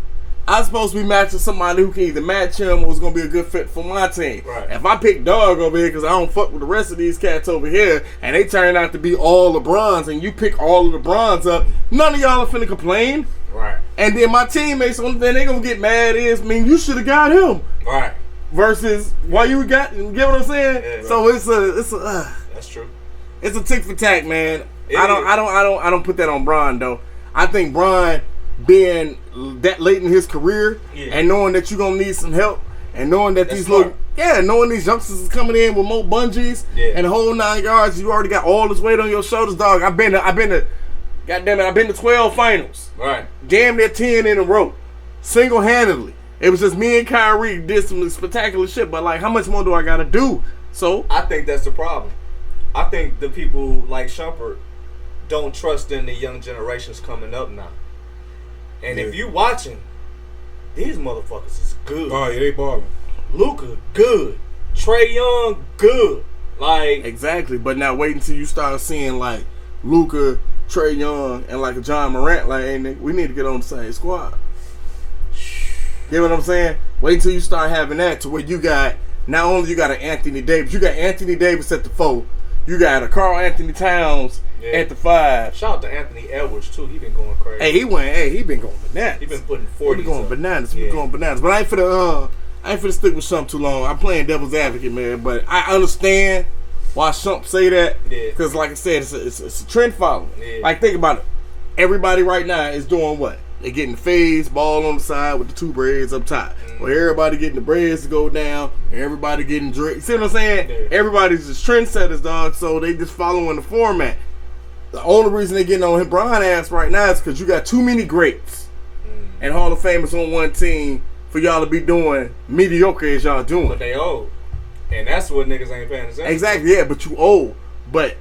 I'm supposed to be matching somebody who can either match him or is going to be a good fit for my team. Right. If I pick Dog over here because I don't fuck with the rest of these cats over here and they turn out to be all LeBrons and you pick all of the LeBrons up, none of y'all are finna complain. Right. And then my teammates, the only thing they going to get mad is, you should have got him. Right. Versus why you got, you get what I'm saying? Yeah, right. So it's a That's true. it's a tick for tack, man. It I is. don't put that on Bron though. I think Bron being that late in his career and knowing that you're gonna need some help and knowing that That's knowing these youngsters is coming in with more bungees and the whole 9 yards, you already got all this weight on your shoulders, dog. I've been to 12 finals. Right. Damn near 10 in a row. Single-handedly. It was just me and Kyrie did some spectacular shit, but like how much more do I gotta do? So I think that's the problem. I think the people like Shumpert don't trust in the young generations coming up now. And if you watching, these motherfuckers is good. Oh, yeah, they balling. Luka, good. Trae Young, good. Like exactly, but now wait until you start seeing like Luka, Trae Young, and like a John Morant. Like, hey, nigga, we need to get on the same squad. You know what I'm saying? Wait until you start having that to where you got not only you got an Anthony Davis, you got Anthony Davis at the 4, you got a Karl Anthony Towns at the 5. Shout out to Anthony Edwards too. He been going crazy. He been going bananas. He been putting 40s. He been going up. bananas. Yeah. He been going bananas. But I ain't finna stick with Shump too long. I'm playing devil's advocate, man. But I understand why Shump say that. Yeah. Because like I said, it's a trend following. Yeah. Like think about it. Everybody right now is doing what? They getting the fades, ball on the side with the 2 braids up top. Well, everybody getting the braids to go down, and everybody getting draped. You see what I'm saying? Yeah. Everybody's just trendsetters, dog. So they just following the format. The only reason they getting on Bron ass right now is because you got too many greats and Hall of Famers on one team for y'all to be doing mediocre as y'all doing. But they old, and that's what niggas ain't paying attention. Exactly, yeah. But you old, but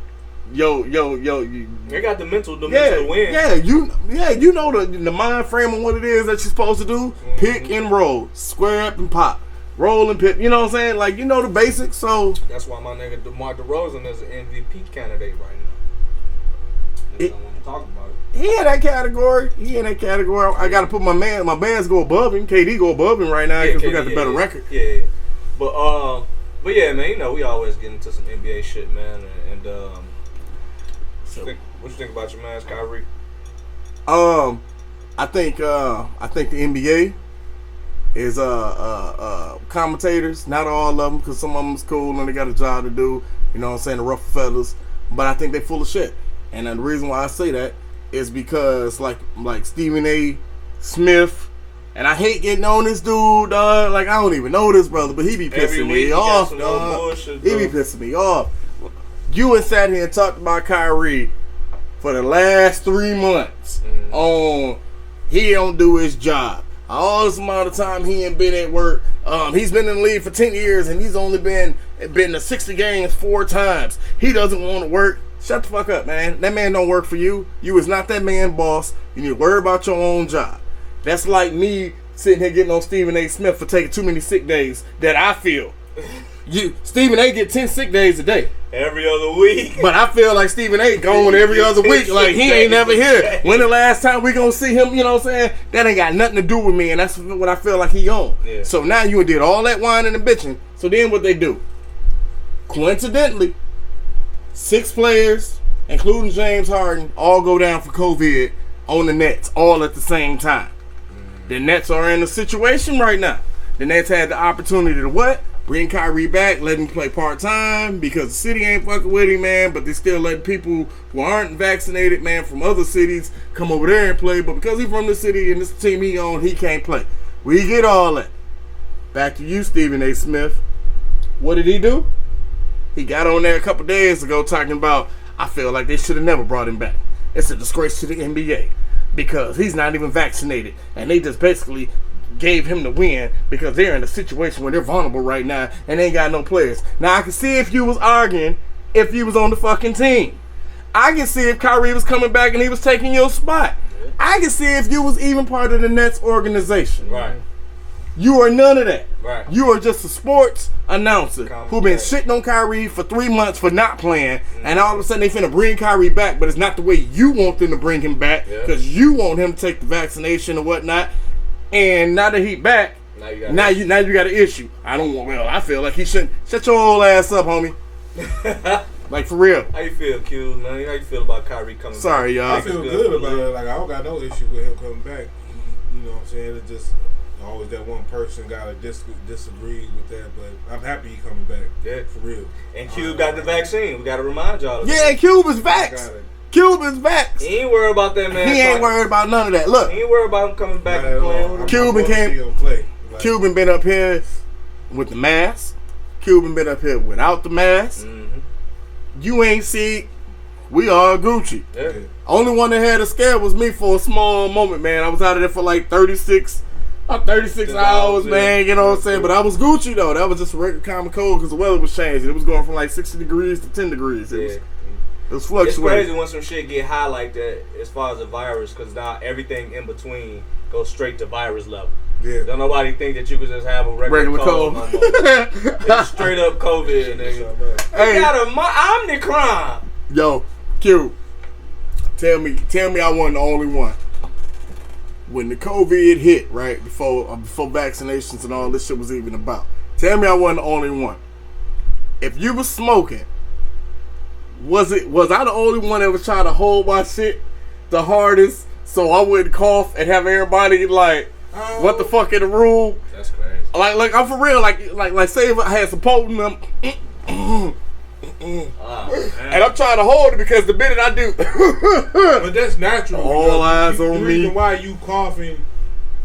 yo, they got the mental to win. You know the mind frame of what it is that you're supposed to do. Pick and roll, square up and pop, roll and pick. You know what I'm saying? Like you know the basics. So that's why my nigga DeMar DeRozan is an MVP candidate right now. I want to talk about it. He in that category. I got to put my bands go above him. KD go above him right now because we got the better record. Yeah. But yeah, man. You know we always get into some NBA shit, man. And what you think about your man, Kyrie? I think the NBA is commentators, not all of them, because some of them is cool and they got a job to do. You know what I'm saying, the rough fellas. But I think they full of shit. And the reason why I say that is because like Stephen A. Smith, and I hate getting on this dude, dog. Like I don't even know this brother, but he be pissing me off, dog. He be pissing me off. You and sat here and talked about Kyrie for the last 3 months on he don't do his job. All this amount of time he ain't been at work. He's been in the league for 10 years and he's only been to 60 games 4 times. He doesn't want to work. Shut the fuck up, man. That man don't work for you. You is not that man boss. You need to worry about your own job. That's like me sitting here getting on Stephen A. Smith for taking too many sick days that I feel. Stephen A. get 10 sick days a day. Every other week. But I feel like Stephen A. going every other week. Like, he ain't never here. When the last time we gonna see him, you know what I'm saying? That ain't got nothing to do with me, and that's what I feel like he on. Yeah. So now you did all that whining and bitching. So then what they do? Coincidentally, 6 players, including James Harden, all go down for COVID on the Nets, all at the same time. The Nets are in a situation right now. The Nets had the opportunity to what? Bring Kyrie back, let him play part-time because the city ain't fucking with him, man, but they still letting people who aren't vaccinated, man, from other cities come over there and play, but because he's from the city and this team he on, he can't play. We get all that. Back to you, Stephen A. Smith. What did he do? He got on there a couple days ago talking about, I feel like they should have never brought him back. It's a disgrace to the NBA because he's not even vaccinated, and they just basically gave him the win because they're in a situation where they're vulnerable right now and they ain't got no players. Now I can see if you was arguing if you was on the fucking team. I can see if Kyrie was coming back and he was taking your spot. I can see if you was even part of the Nets organization. Right. You are none of that. Right. You are just a sports announcer who been shitting on Kyrie for 3 months for not playing, and all of a sudden they finna bring Kyrie back, but it's not the way you want them to bring him back because you want him to take the vaccination or whatnot. And now that he back, now you got an issue. I feel like he shouldn't. Shut your old ass up, homie. Like, for real. How you feel, Q, man? How you feel about Kyrie coming back? Sorry, y'all. I feel good about it. Like, I don't got no issue with him coming back. You know what I'm saying? It's just always that one person gotta disagree with that, but I'm happy he coming back. Yeah, for real. And Q got the vaccine. We gotta remind y'all. Yeah, Cube is vaxxed. Cuban's vaxxed. He ain't worried about that, man. He ain't worried about none of that. Look, he ain't worried about him coming back and playing. Cuban been up here with the mask. Cuban been up here without the mask. Mm-hmm. You ain't see. We all Gucci. Yeah. Only one that had a scare was me for a small moment, man. I was out of there for like 36 hours, man. You know what I'm saying? But I was Gucci though. That was just a regular common cold because the weather was changing. It was going from like 60 degrees to 10 degrees. It was fluctuating. It's crazy when some shit get high like that as far as the virus, because now everything in between goes straight to virus level. Yeah. Don't nobody think that you could just have a regular cold. No more. It's straight up COVID, nigga. Hey, you got a Omicron. Yo, Q, tell me I wasn't the only one. When the COVID hit, right, before vaccinations and all this shit was even about, tell me I wasn't the only one. If you was smoking, was I the only one that was trying to hold my shit the hardest so I wouldn't cough and have everybody like, what the fuck in the room? That's crazy. Like I'm for real. Like say if I had some potent and I'm trying to hold it because the minute I do, but that's natural. All eyes on me. The reason why you coughing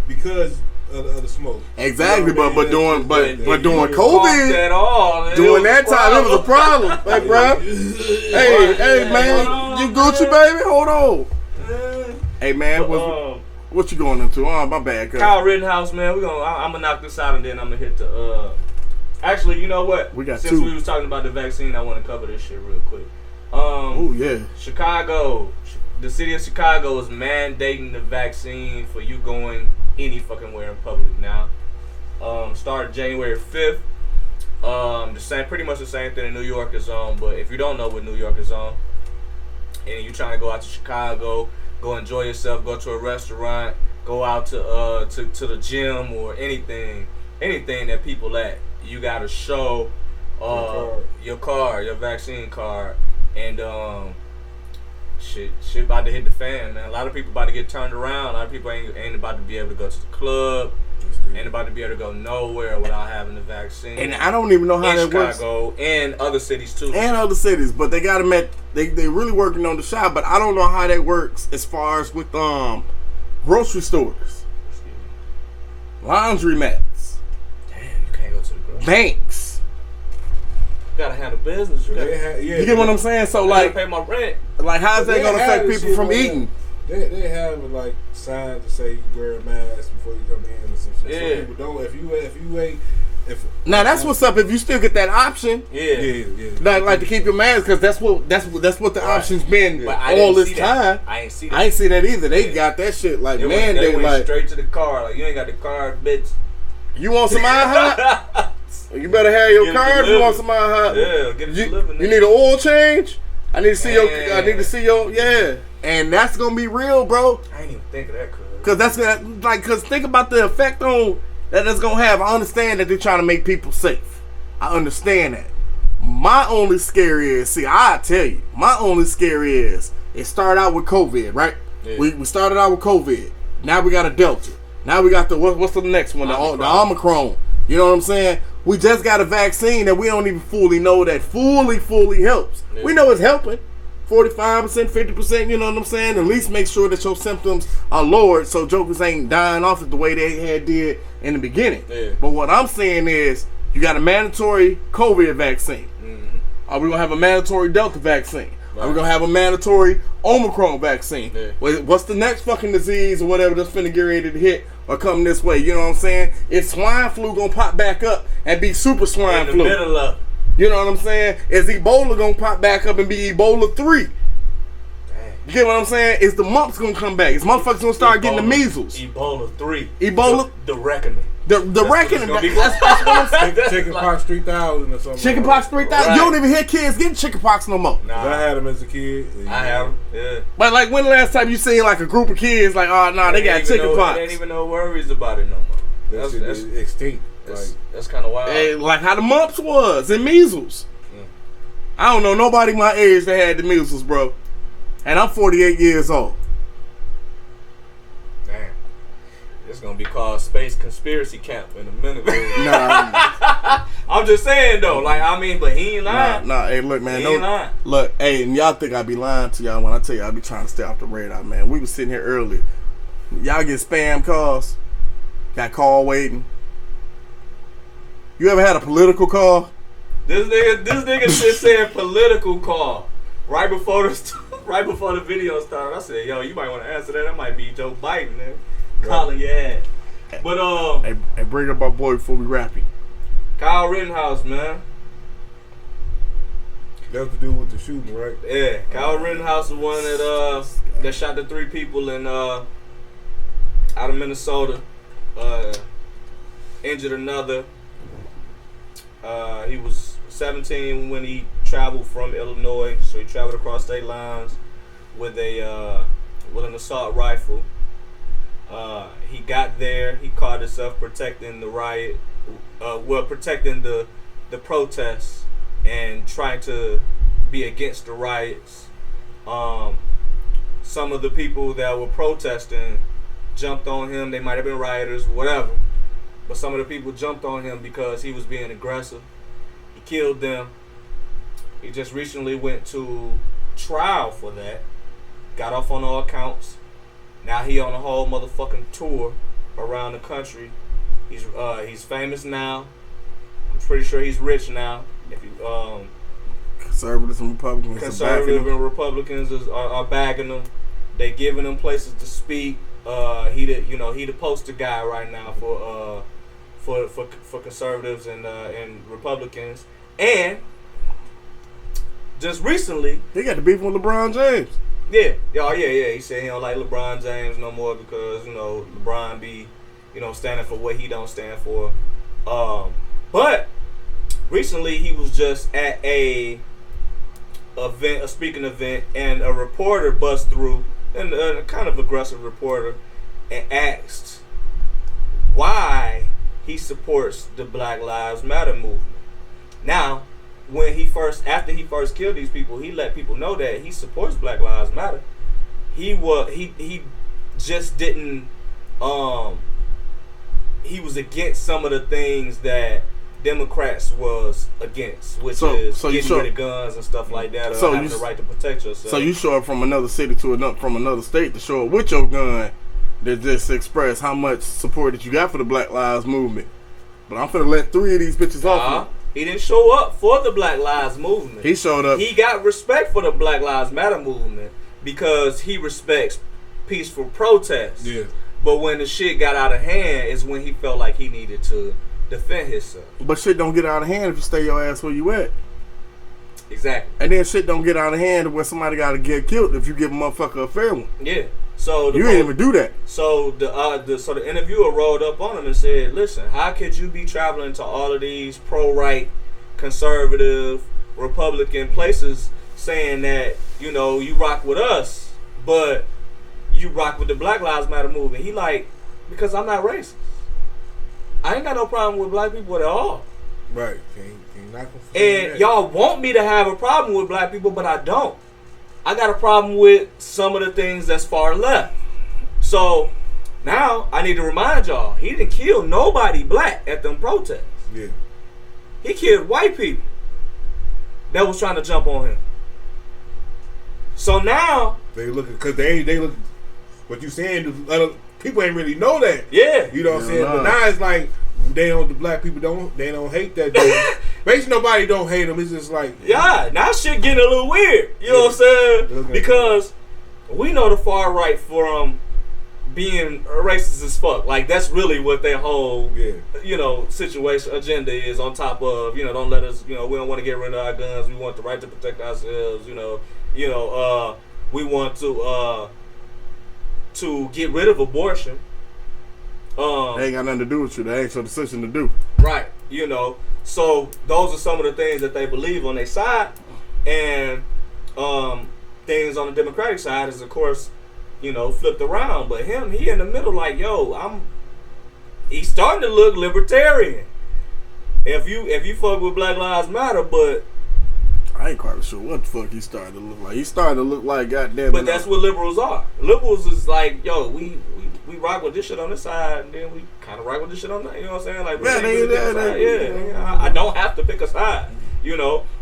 because of the smoke. Exactly, you know but during COVID, at all, during that time, it was a problem. Like, bro, hey, man, you Gucci, baby? Hold on. Hey, man, what you going into? Oh, my bad. Kyle Rittenhouse, man. I'm gonna knock this out and then I'm gonna hit the. Actually, you know what? Since we was talking about the vaccine, I want to cover this shit real quick. Oh yeah. Chicago, the city of Chicago is mandating the vaccine for you going any fucking where in public now. Started January 5th. Pretty much the same thing in New York is on. But if you don't know what New York is on, and you're trying to go out to Chicago, go enjoy yourself, go to a restaurant, go out to the gym or anything that people at, you gotta show your vaccine card, and shit about to hit the fan, man. A lot of people about to get turned around. A lot of people ain't about to be able to go to the club, ain't about to be able to go nowhere without having the vaccine. And I don't even know how that works. Chicago and other cities too. And other cities, but they got them they really working on the shop. But I don't know how that works as far as with grocery stores, laundromats. Damn, you can't go to the grocery. Banks. You gotta handle business. You get what I'm saying? So like, pay my rent. Like, how's that gonna affect people from eating? They have like signs to say wear a mask before you come in or some shit. Yeah. Some people don't. If you ain't. Now that's what's up. If you still get that option, Yeah. like to keep your mask, because that's what the option's been But I all didn't this see time. that. I ain't see that. I ain't see that either. They got that shit like They mandate. went Like straight to the car. Like you ain't got the car, bitch. you want some hot? You better have your Get it card. If you want some hot? Yeah, get it delivered. You need an oil change. I need to see your. Yeah. I need to see your. Yeah, and that's gonna be real, bro. I ain't even think of that, Cause that's like, cause think about the effect on that it's gonna have. I understand that they're trying to make people safe. I understand that. My only scare is, I tell you, my only scare is it started out with COVID, right? Yeah. We started out with COVID. Now we got a Delta. Now we got the what's the next one? The Omicron. You know what I'm saying? We just got a vaccine that we don't even fully know that fully helps. Yeah. We know it's helping. 45%, 50%, you know what I'm saying? At least make sure that your symptoms are lowered so jokers ain't dying off it the way they had did in the beginning. Yeah. But what I'm saying is, you got a mandatory COVID vaccine. Mm-hmm. Are we going to have a mandatory Delta vaccine? Right. Are we going to have a mandatory Omicron vaccine? Yeah. What's the next fucking disease or whatever that's finna get ready to hit or come this way? You know what I'm saying? Is swine flu going to pop back up and be super swine In flu? the middle of it. You know what I'm saying? Is Ebola gonna pop back up and be Ebola 3? Dang. You get what I'm saying? Is the mumps gonna come back? Is motherfuckers gonna start getting the measles? Ebola 3. Ebola? The reckoning. The reckoning. What it's gonna be. That's what I'm saying. Chickenpox 3000 or something. Chickenpox 3000. Right. You don't even hear kids getting chickenpox no more. Nah, I had them as a kid. I have them. Yeah. But like, when the last time you seen like a group of kids like, oh nah, they got chickenpox? There ain't even no worries about it no more. That shit is extinct. That's kind of wild. Hey, like how the mumps was and measles. I don't know nobody my age that had the measles, bro. And I'm 48 years old. Damn. It's gonna be called Space Conspiracy Camp in a minute. Nah, I'm just saying though, like I mean, but he ain't lying. nah. Hey, look, man. He ain't lying. Look, hey, and y'all think I be lying to y'all when I tell you I be trying to stay off the radar, man. We was sitting here earlier. Y'all get spam calls. Got call waiting. You ever had a political call? This nigga just said political call right before the video started. I said, yo, you might want to answer that. That might be Joe Biden, man. Calling your ass. But Hey, bring up my boy before we wrap it. Kyle Rittenhouse, man. That's to do with the shooting, right? Yeah, Kyle Rittenhouse is one that shot the 3 people in out of Minnesota. Injured another. He was 17 when he traveled from Illinois, so he traveled across state lines with an assault rifle. He got there. He caught himself protecting the riot, protecting the protests and trying to be against the riots. Some of the people that were protesting jumped on him. They might have been rioters, whatever. But some of the people jumped on him because he was being aggressive. He killed them. He just recently went to trial for that. Got off on all accounts. Now he on a whole motherfucking tour around the country. He's famous now. I'm pretty sure he's rich now. If you Conservatives and Republicans. and Republicans are bagging him. They giving him places to speak. He the poster guy right now for conservatives and Republicans. And just recently, He got the beef with LeBron James. yeah. He said he don't like LeBron James no more because LeBron be standing for what he don't stand for. But recently he was just at a speaking event, and a reporter bust through, and a kind of aggressive reporter, and asked why he supports the Black Lives Matter movement. Now, after he first killed these people, he let people know that he supports Black Lives Matter. He just didn't. He was against some of the things that Democrats was against, which is getting rid of guns and stuff like that, or having the right to protect yourself. So you show up from another city from another state to show up with your gun to just express how much support that you got for the Black Lives movement. But I'm finna let 3 of these bitches off. He didn't show up for the Black Lives movement. He showed up. He got respect for the Black Lives Matter movement because he respects peaceful protest. Yeah. But when the shit got out of hand is when he felt like he needed to defend himself. But shit don't get out of hand if you stay your ass where you at. Exactly. And then shit don't get out of hand where somebody got to get killed if you give a motherfucker a fair one. Yeah. So you ain't even do that. So the interviewer rolled up on him and said, "Listen, how could you be traveling to all of these pro-right, conservative, Republican places saying that you rock with us, but you rock with the Black Lives Matter movement?" He like, because I'm not racist. I ain't got no problem with black people at all. Right. Can't knock them for And that. y'all want me to have a problem with black people, but I don't. I got a problem with some of the things that's far left. So now I need to remind y'all, he didn't kill nobody black at them protests. Yeah. He killed white people that was trying to jump on him. So now They look because they look. What you saying? Other people ain't really know that. yeah, You know what I'm saying? nah. But now it's like the black people don't hate that dude. Basically, nobody don't hate him. It's just like yeah, now shit getting a little weird. You know what I'm saying? Okay. Because we know the far right from being racist as fuck. Like that's really what their whole situation agenda is. On top of don't let us we don't want to get rid of our guns. We want the right to protect ourselves. We want to get rid of abortion. They ain't got nothing to do with you. That ain't your decision to do. Right, so those are some of the things that they believe on their side, and things on the Democratic side is, of course, flipped around. But he in the middle, like, he's starting to look libertarian. If you fuck with Black Lives Matter, but I ain't quite sure what the fuck he started to look like. He started to look like goddamn. but that's what liberals are. Liberals is like, we rock with this shit on this side, and then we kind of rock with this shit on that. You know what I'm saying? Like, I don't have to pick a side,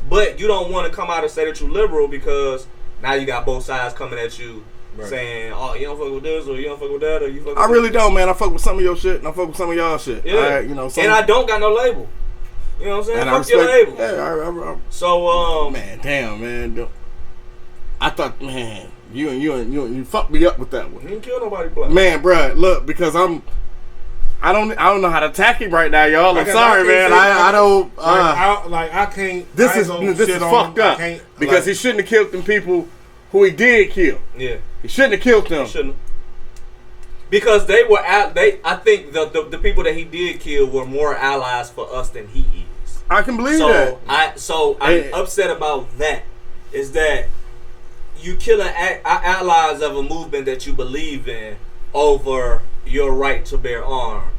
But you don't want to come out and say that you're liberal because now you got both sides coming at you saying, "Oh, you don't fuck with this, or you don't fuck with that, or you fuck." I really don't, man. I fuck with some of your shit, and I fuck with some of y'all shit. Yeah, and I don't got no label. You know what I'm saying? And Fuck your label. Yeah, So man, damn, man. I thought, man, you fucked me up with that one. You didn't kill nobody black. Man, bruh, look, because I don't know how to attack him right now, y'all. I'm sorry, man. I don't. I can't. This is fucked up because he shouldn't have killed them people who he did kill. Yeah, he shouldn't have killed them. He shouldn't. Because they were I think the people that he did kill were more allies for us than he is. I can believe that. I'm upset about that. Is that you killing allies of a movement that you believe in over your right to bear arms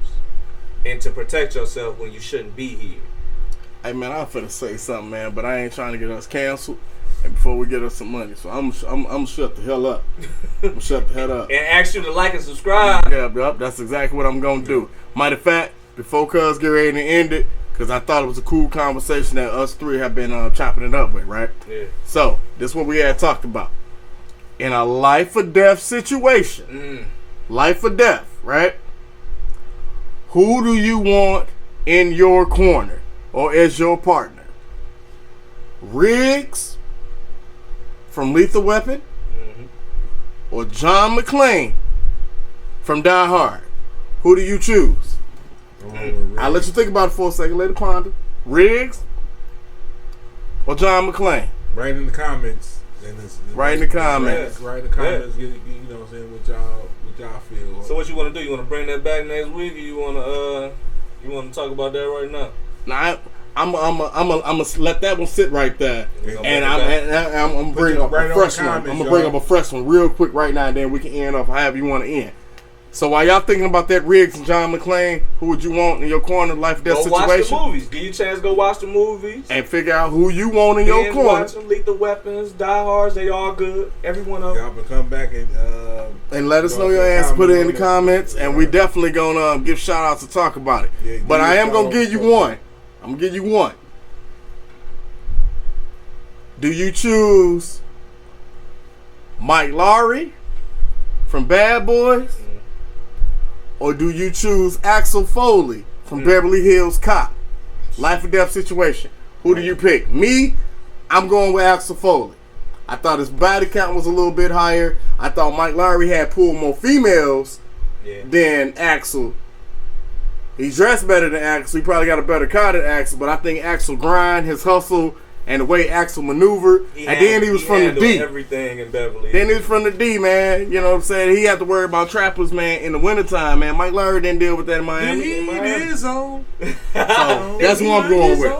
and to protect yourself when you shouldn't be here. Hey man, I'm finna say something, man, but I ain't trying to get us canceled. And before we get us some money, so I'm shut the hell up. I'm shut the hell up. And ask you to like and subscribe. Yep, that's exactly what I'm gonna do. Matter of fact, before Cuz get ready to end it, because I thought it was a cool conversation that us three have been chopping it up with, right? Yeah. So this is what we had talked about. In a life or death situation, life or death, right? Who do you want in your corner or as your partner? Riggs from Lethal Weapon or John McClane from Die Hard? Who do you choose? I'll let you think about it for a second. Let it ponder. Riggs or John McClane? Write in the comments. Write in the comments. Write in the comments. You know what I'm saying? What y'all feel. So what you want to do? You want to bring that back next week, or you want to talk about that right now? Nah, I'm gonna let that one sit right there, and I'm gonna bring up a fresh one. I'm gonna bring up a fresh one real quick right now, and then we can end off however you want to end. So while y'all thinking about that Riggs and John McClane, who would you want in your corner, life or death situation? Go watch the movies. Give you a chance to go watch the movies. And figure out who you want in your corner. Watch them, Lethal Weapons, Die Hards, they all good. Every one of them. Y'all can come back and let us know your answer. Put it in the comments, and we definitely gonna give shout outs to talk about it. Yeah, but I am gonna give you one. I'm gonna give you one. Do you choose Mike Lowry from Bad Boys? Or do you choose Axel Foley from Beverly Hills Cop? Life or death situation. Who do you pick? Me, I'm going with Axel Foley. I thought his body count was a little bit higher. I thought Mike Lowry had pulled more females than Axel. He's dressed better than Axel. He probably got a better car than Axel, but I think Axel grind, his hustle, and the way Axel maneuvered. Then he was from the D. Everything in Beverly. Then he was from the D, man. You know what I'm saying? He had to worry about trappers, man, in the wintertime, man. Mike Lowry didn't deal with that in Miami. He is on. So that's what I'm going with.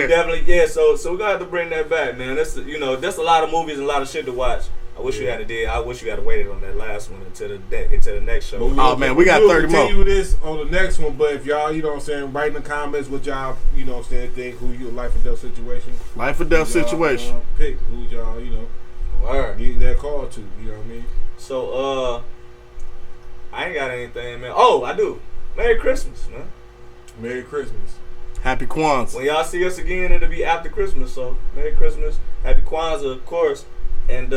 Definitely, So we got to bring that back, man. That's that's a lot of movies and a lot of shit to watch. I wish you had I wish you had waited on that last one until the next show. Oh man, we got 30 more. We'll continue this on the next one, but if y'all, you know what I'm saying, write in the comments what y'all, you know what I'm saying, think who your life or death situation. Life or death situation. Pick who y'all, give that call to. You know what I mean? So I ain't got anything, man. Oh, I do. Merry Christmas, man. Merry Christmas. Happy Kwanzaa. When y'all see us again, it'll be after Christmas. So Merry Christmas, Happy Kwanzaa, of course, and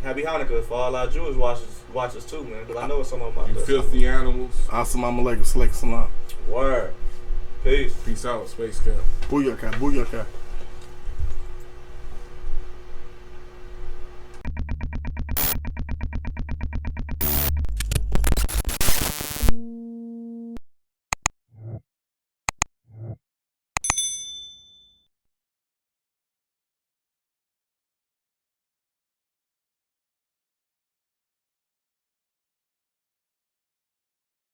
Happy Hanukkah for all our Jewish watchers too, man. Because I know some of them. You filthy animals. Assalamu alaikum, salam. Word. Peace. Peace out, Space Cap. Booyaka, booyaka.